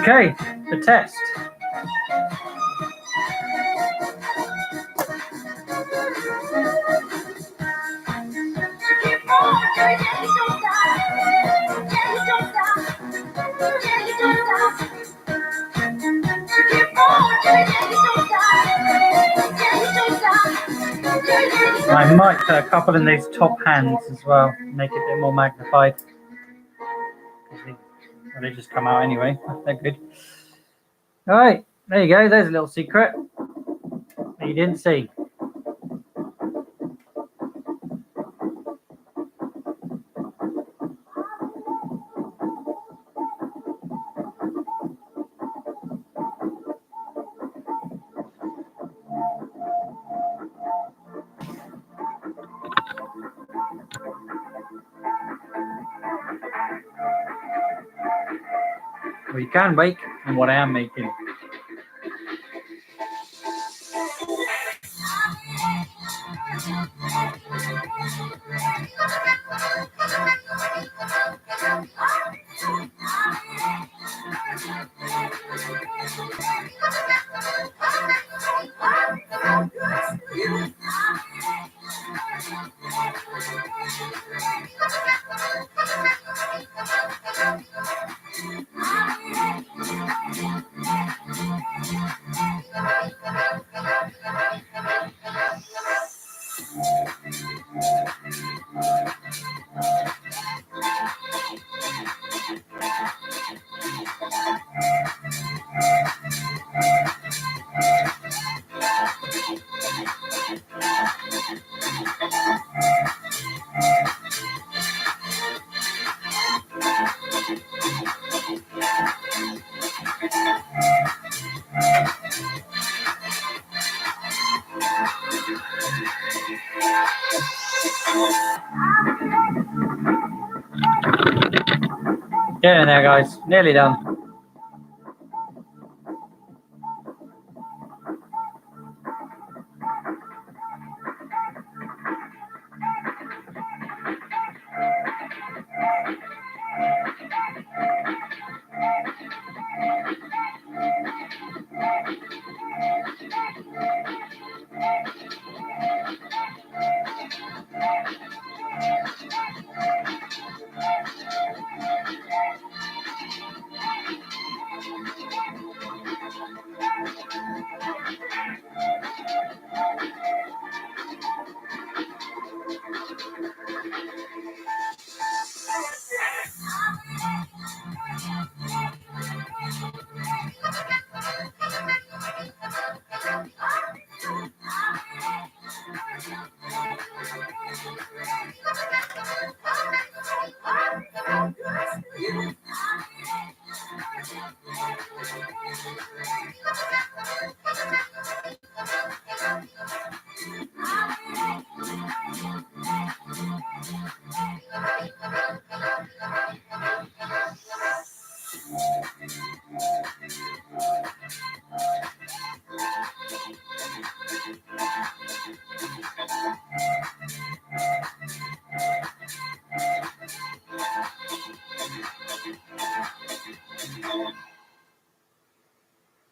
Okay, the test. I might put a couple in these top hands as well, make it a bit more magnified. They just come out anyway. They're good. All right, there you go. There's a little secret that you didn't see. Well, you can make and what I am making. Get in there, guys. Nearly done.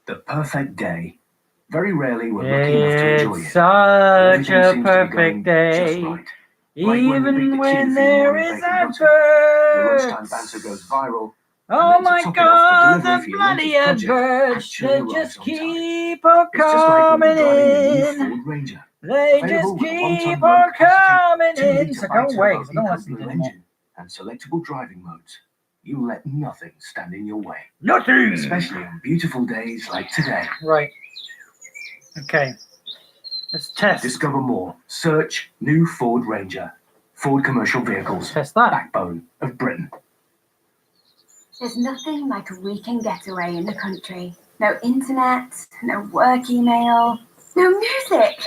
The perfect day. Very rarely we're lucky enough to enjoy It's it. such Everything a seems to be perfect going day, just right. Like when we beat even the when queue for there morning is bacon button. The lunchtime adverts. banter goes viral. Oh And then my to top it off, God, the delivery the for your bloody latest project adverts, actually they arrives just on time. keep on It's just like when coming you're driving the new in. Ford Ranger. They Available just with a one-ton keep low on capacity, coming 2 in. litre So go away, bi-turbo 'cause I don't want to listen EcoBlue to anymore. engine and selectable driving modes. You let nothing stand in your way. Nothing! Especially on beautiful days like today. Right. Okay. Let's test. Discover more. Search new Ford Ranger. Ford Commercial Vehicles. Test that. Backbone of Britain. There's nothing like a weekend getaway in the country. No internet, no work email, no music.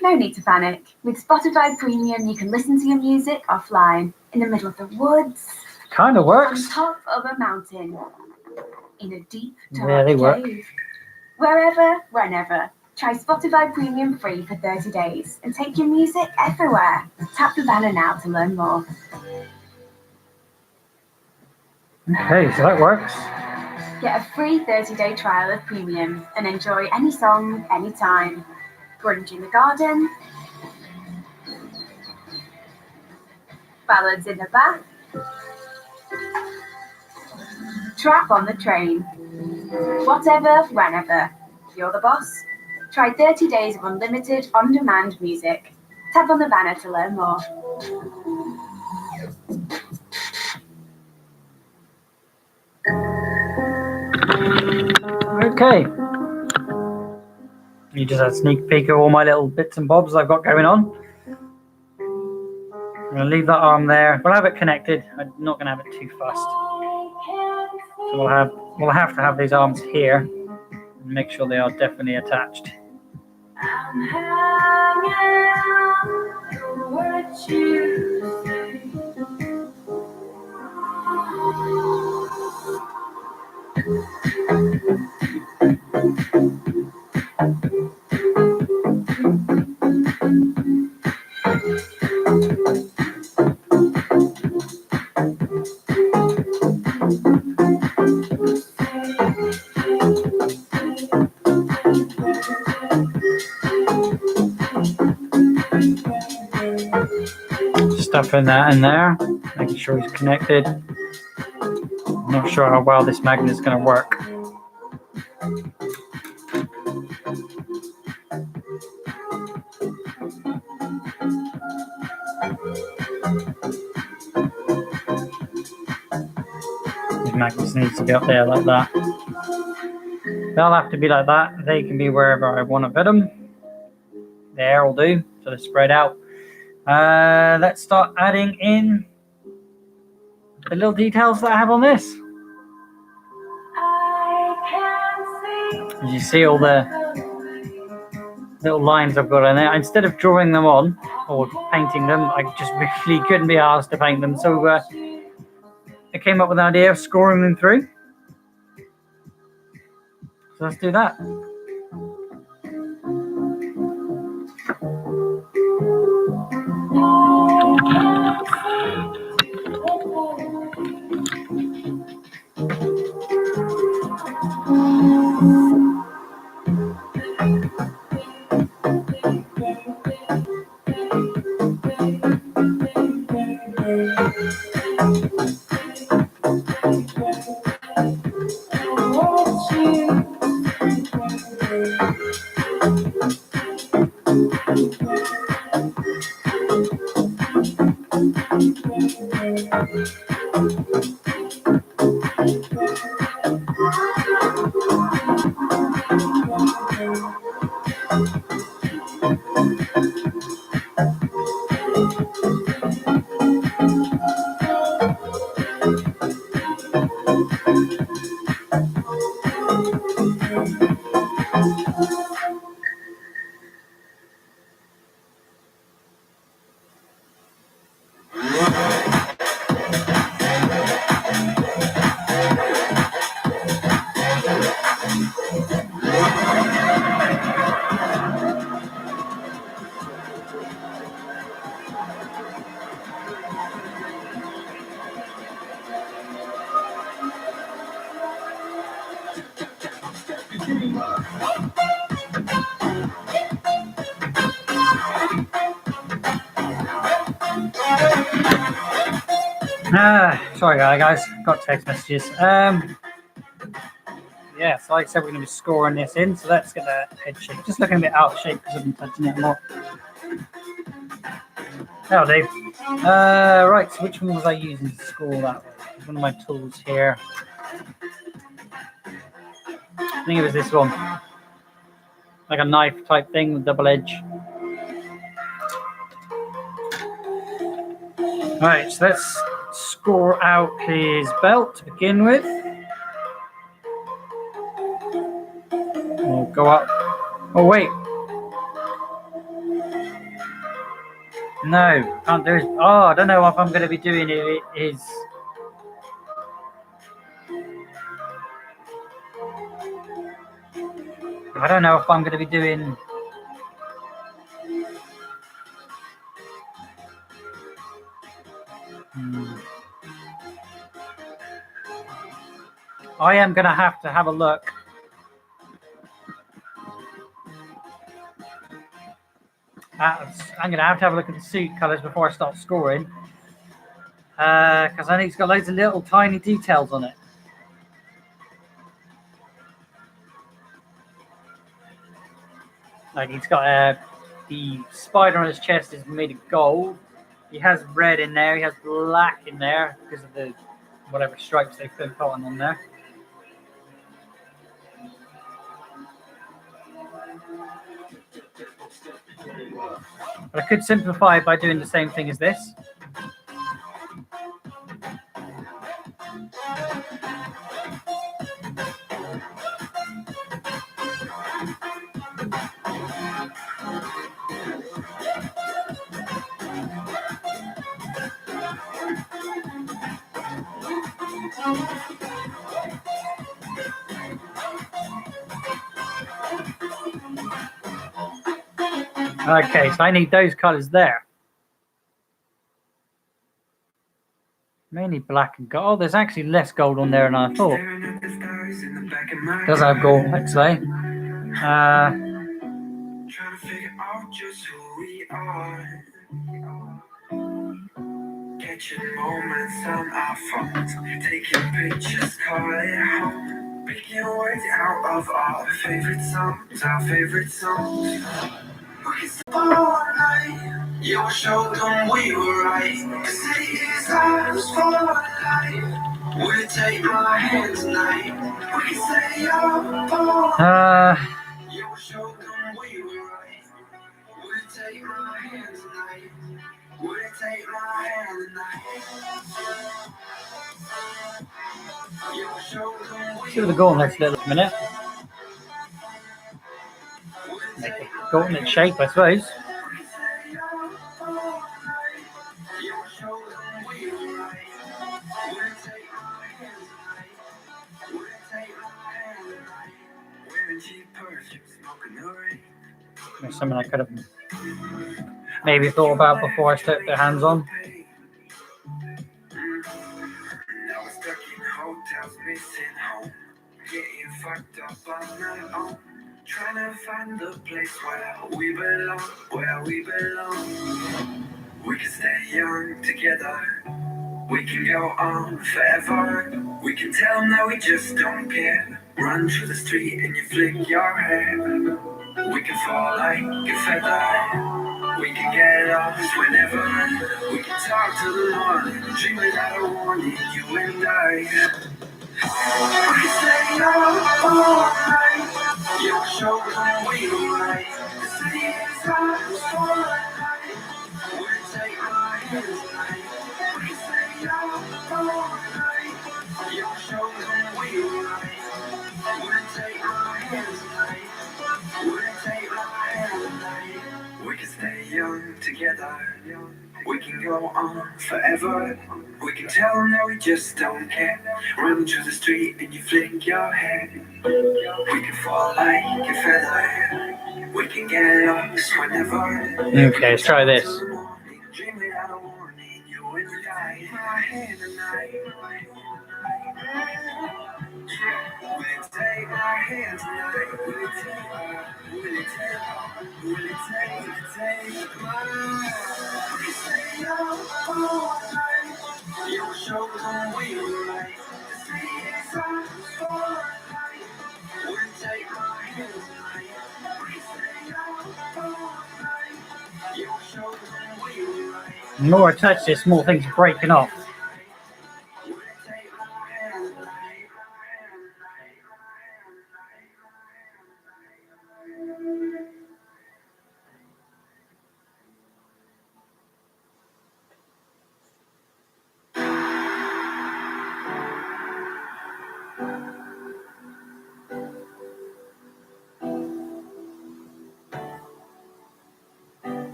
No need to panic. With Spotify Premium, you can listen to your music offline, in the middle of the woods, Kind of on works. top of a mountain, in a deep, Yeah, dark they work. cave. Wherever, whenever. Try Spotify Premium free for 30 days and take your music everywhere. Tap the banner now to learn more. Okay, so that works. Get a free 30-day trial of Premium and enjoy any song, anytime. Grunge in the garden, ballads in the bath, trap on the train. Whatever, whenever. You're the boss. Try 30 days of unlimited, on-demand music. Tap on the banner to learn more. Okay. You just had a sneak peek of all my little bits and bobs I've got going on. I'm going to leave that arm there. We'll have it connected. I'm not going to have it too fast. So we'll have to have these arms here and make sure they are definitely attached. I'm hanging on what you say. Stuffing that in there, making sure he's connected. I'm not sure how well this magnet is going to work. These magnets need to be up there like that. They'll have to be like that. They can be wherever I want to fit them. There will do, so they're spread out. Let's start adding in the little details that I have on this. As you see all the little lines I've got in there. Instead of drawing them on or painting them, I just really couldn't be asked to paint them. So I came up with an idea of scoring them through. So let's do that. Sorry guys, got text messages. Yeah, so like I said, we're going to be scoring this in, so let's get the head shape. Just looking a bit out of shape because I've been touching it more. That'll do. Right, so which one was I using to score that way? One of my tools here. I think it was this one. Like a knife type thing with double edge. Alright, so let's score out his belt to begin with. We'll go up. Oh, wait. No, can't do it. Oh, I don't know if I'm going to be doing it. I don't know if I'm going to be doing. I am going to have a look. I'm going to have a look at the suit colours before I start scoring. Because I know it's got loads of little tiny details on it. Like he's got the spider on his chest is made of gold. He has red in there. He has black in there because of the whatever stripes they've put on there. But I could simplify it by doing the same thing as this. Okay, so I need those colors there. Mainly black and gold. Oh, there's actually less gold on there than I thought. Does have gold, actually. Trying to figure out just who we are. Catching moments on our phones, taking pictures, call it home. Picking words out of our favorite songs. All night, you showed them we were right. Say his eyes for life. Would you take my hand tonight? We can stay up all night. You showed them we were right. Would you take my hand tonight? Would you take my hand tonight? You showed them we See what the gauntlet's little minute. Make a gauntlet shape, I suppose. There's something I could have maybe thought about before I stuck their hands on. Now we're stuck in hotels, missing home, getting fucked up on our own, trying to find the place where we belong. We can stay young together. We can go on forever. We can tell them that we just don't care. Run through the street and you flick your hair. We can fall like a feather. We can get lost whenever. We can talk to the morning, dream without a warning, you and I. We can stay up all night. You show them we were right. The city is ours for a night. We'll take my hand tonight. We can stay up all night. You show them we were right. We'll take my hand tonight. We'll take my hand tonight. We can stay young together. We can go on forever. We can tell them that we just don't care. Run through the street and you flick your hair. We can fall like a feather. We can get lost whenever. Okay, let's try this. Dream without a warning, you and I. My hand tonight. Will it take my hand tonight? Will it take my we stay up all night. You show them we were right. The city is ours for a night. Will it take my hand tonight? We stay up all night. You show them we were right. The more I touch this, more things are breaking off.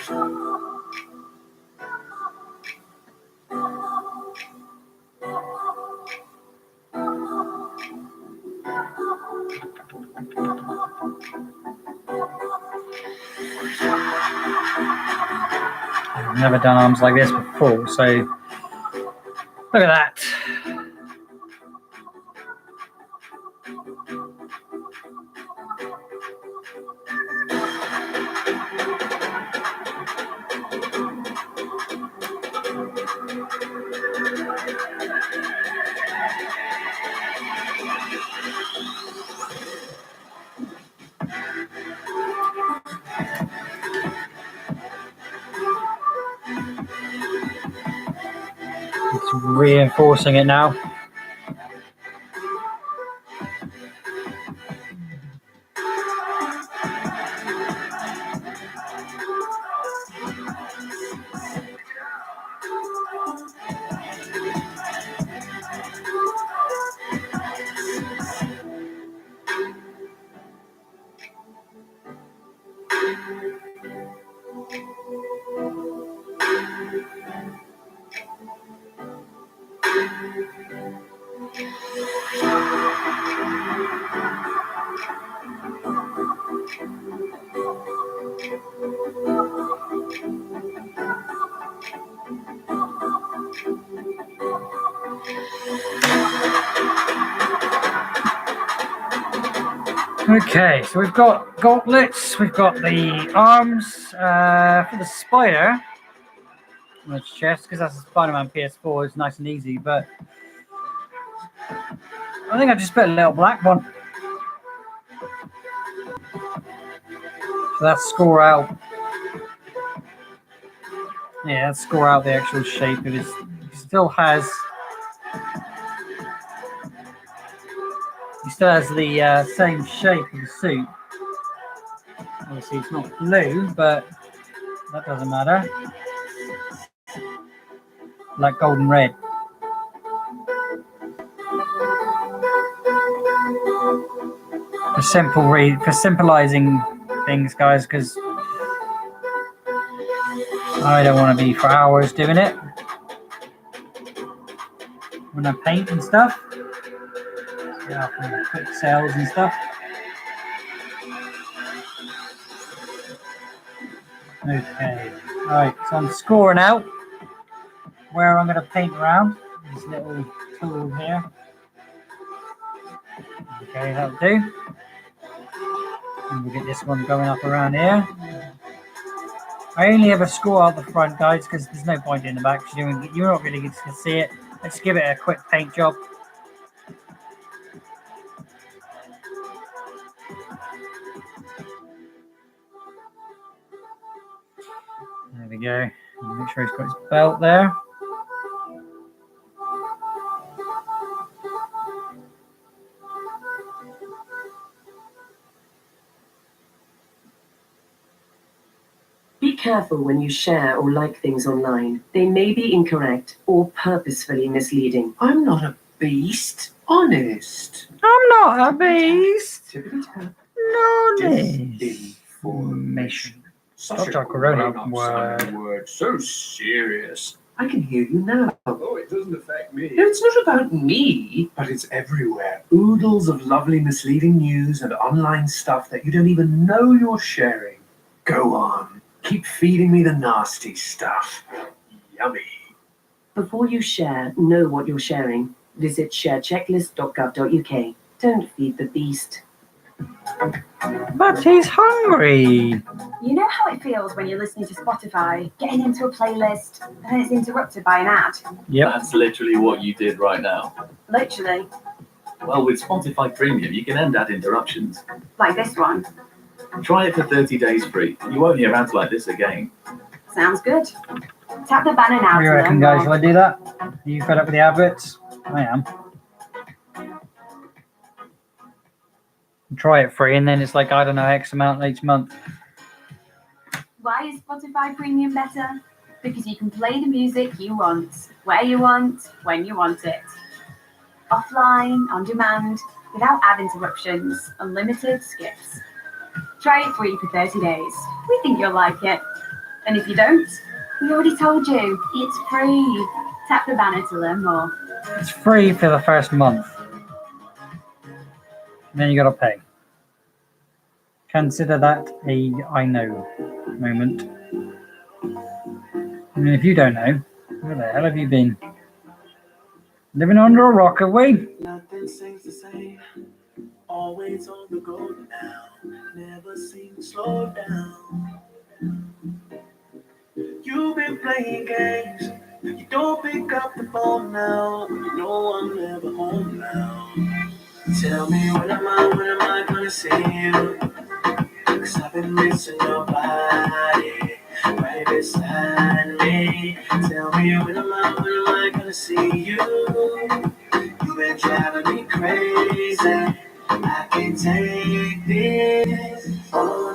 I've never done arms like this before, so look at that. It's reinforcing it now. Okay, so we've got gauntlets, we've got the arms for the spider on its chest, because that's a Spider-Man PS4, it's nice and easy, but I think I just put a little black one. So that's score out. Yeah, let's score out the actual shape. It still has the same shape of the suit. Obviously, it's not blue, but that doesn't matter. Like golden red. For simplizing things, guys, because I don't want to be for hours doing it when I paint and stuff. Yeah, quick cells and stuff. Okay, alright, so I'm scoring out where I'm going to paint around this little tool here. Okay, that'll do. And we'll get this one going up around here. I only ever score out the front, guys, because there's no point in the back. You're not really going to see it. Let's give it a quick paint job. There we go. Make sure he's got his belt there. Be careful when you share or like things online. They may be incorrect or purposefully misleading. I'm not a beast. Honest. I'm not a beast. Tippity-tap. Disinformation. Such a grown-up word. So serious. I can hear you now. Oh, it doesn't affect me. No, it's not about me. But it's everywhere. Oodles of lovely misleading news and online stuff that you don't even know you're sharing. Go on. Keep feeding me the nasty stuff. Yummy. Before you share, know what you're sharing. Visit sharechecklist.gov.uk. Don't feed the beast. But he's hungry. You know how it feels when you're listening to Spotify, getting into a playlist, and then it's interrupted by an ad? Yep. That's literally what you did right now. Literally. Well, with Spotify Premium, you can end ad interruptions. Like this one. Try it for 30 days free. You won't hear ads like this again. Sounds good. Tap the banner now. What do you to reckon, learn guys? more. Shall I do that? Are you fed up with the adverts? I am. Try it free, and then it's like, I don't know, X amount each month. Why is Spotify Premium better? Because you can play the music you want, where you want, when you want it. Offline, on demand, without ad interruptions, unlimited skips. Try it free for 30 days. We think you'll like it. And if you don't, we already told you, it's free. Tap the banner to learn more. It's free for the first month. And then you gotta pay. Consider that a I know moment. And if you don't know, where the hell have you been? Living under a rock, have we? Nothing seems the same. Always on the go now. Never seem to slow down. You've been playing games. You don't pick up the phone now. You know I'm never home now. Tell me when am I gonna see you? 'Cause I've been missing your body right beside me. Tell me when am I gonna see you? You've been driving me crazy. I can't take this. All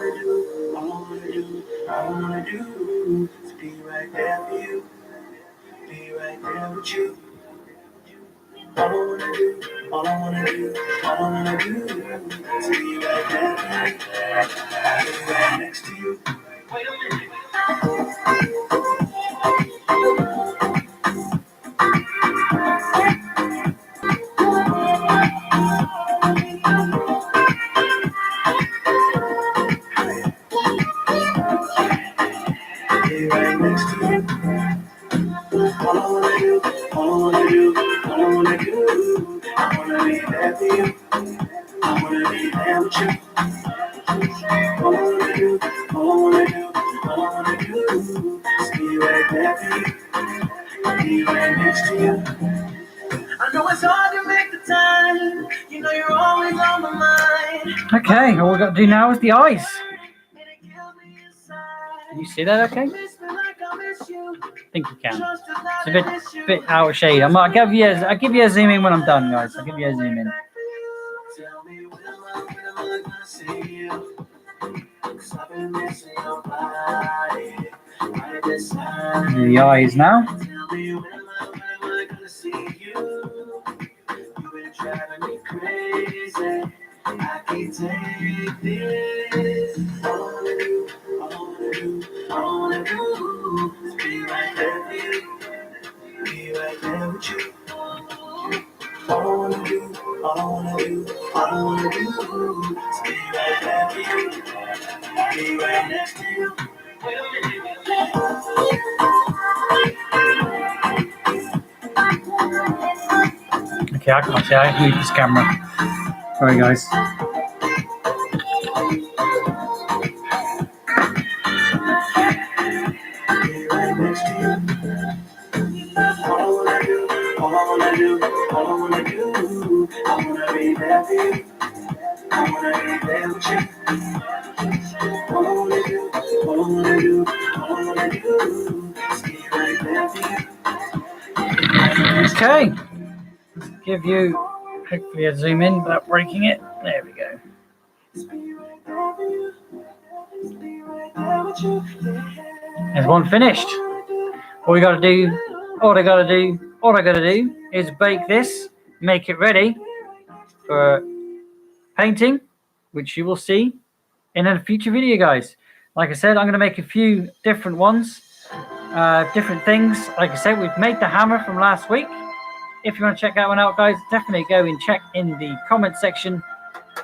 I wanna do is be right there for you. Be right there with you. All I wanna do is be right there for you. Be right next to you. Wait a minute. Be right next to you. All I wanna do, I wanna be there for you. I wanna be there with you. All I wanna do is be right there for you. Be right next to you. I know it's hard to make the time. You know you're always on my mind. Okay, all we've got to do now is the eyes. Can you see that okay? I think you can. It's a bit out of shade. I'll give you a zoom in when I'm done, guys. I'll give you a zoom in. Tell me when am I gonna see you? 'Cause I've been missing your body right beside me. The eyes now. Tell me when am I gonna see you? You've been driving me crazy. I can't take this. All I wanna do is be right there for you. Be right there with you. All I wanna do is be right there for you. Be right next to you. Wait a minute. Okay, I can't see. I have to move this camera. Sorry, guys. Be right next to you. All I wanna do, I wanna be there for you. I wanna be there with you. All I wanna do is be right there for you. Okay. Let's give you hopefully a zoom in without breaking it. There we go. There's one finished. All I gotta do is bake this, make it ready for painting, which you will see in a future video, guys. Like I said, I'm gonna make a few different ones, different things. Like I said, we've made the hammer from last week. If you want to check that one out, guys, definitely go and check in the comment section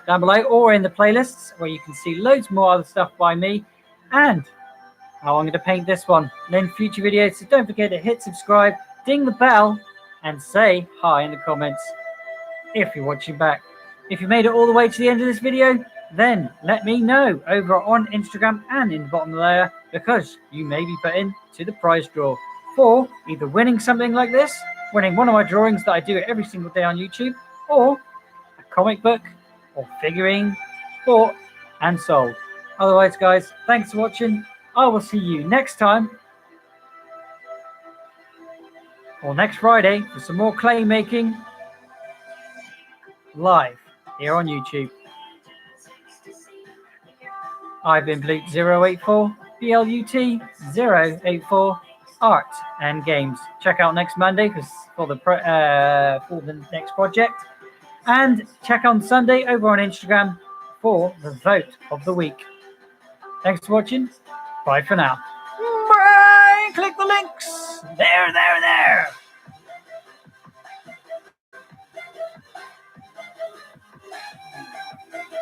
down below or in the playlists where you can see loads more other stuff by me and how I'm going to paint this one in future videos. So don't forget to hit subscribe, ding the bell, and say hi in the comments if you're watching back. If you made it all the way to the end of this video, then let me know over on Instagram and in the bottom layer, because you may be put into the prize draw for either winning something like this, winning one of my drawings that I do every single day on YouTube, or a comic book or figurine bought and sold. Otherwise, guys, thanks for watching. I will see you next time or next Friday for some more clay making live here on YouTube. I've been Blut084, BLUT084, Art and Games. Check out next Monday for the next project, and check on Sunday over on Instagram for the vote of the week. Thanks for watching. Bye for now. There, there, there!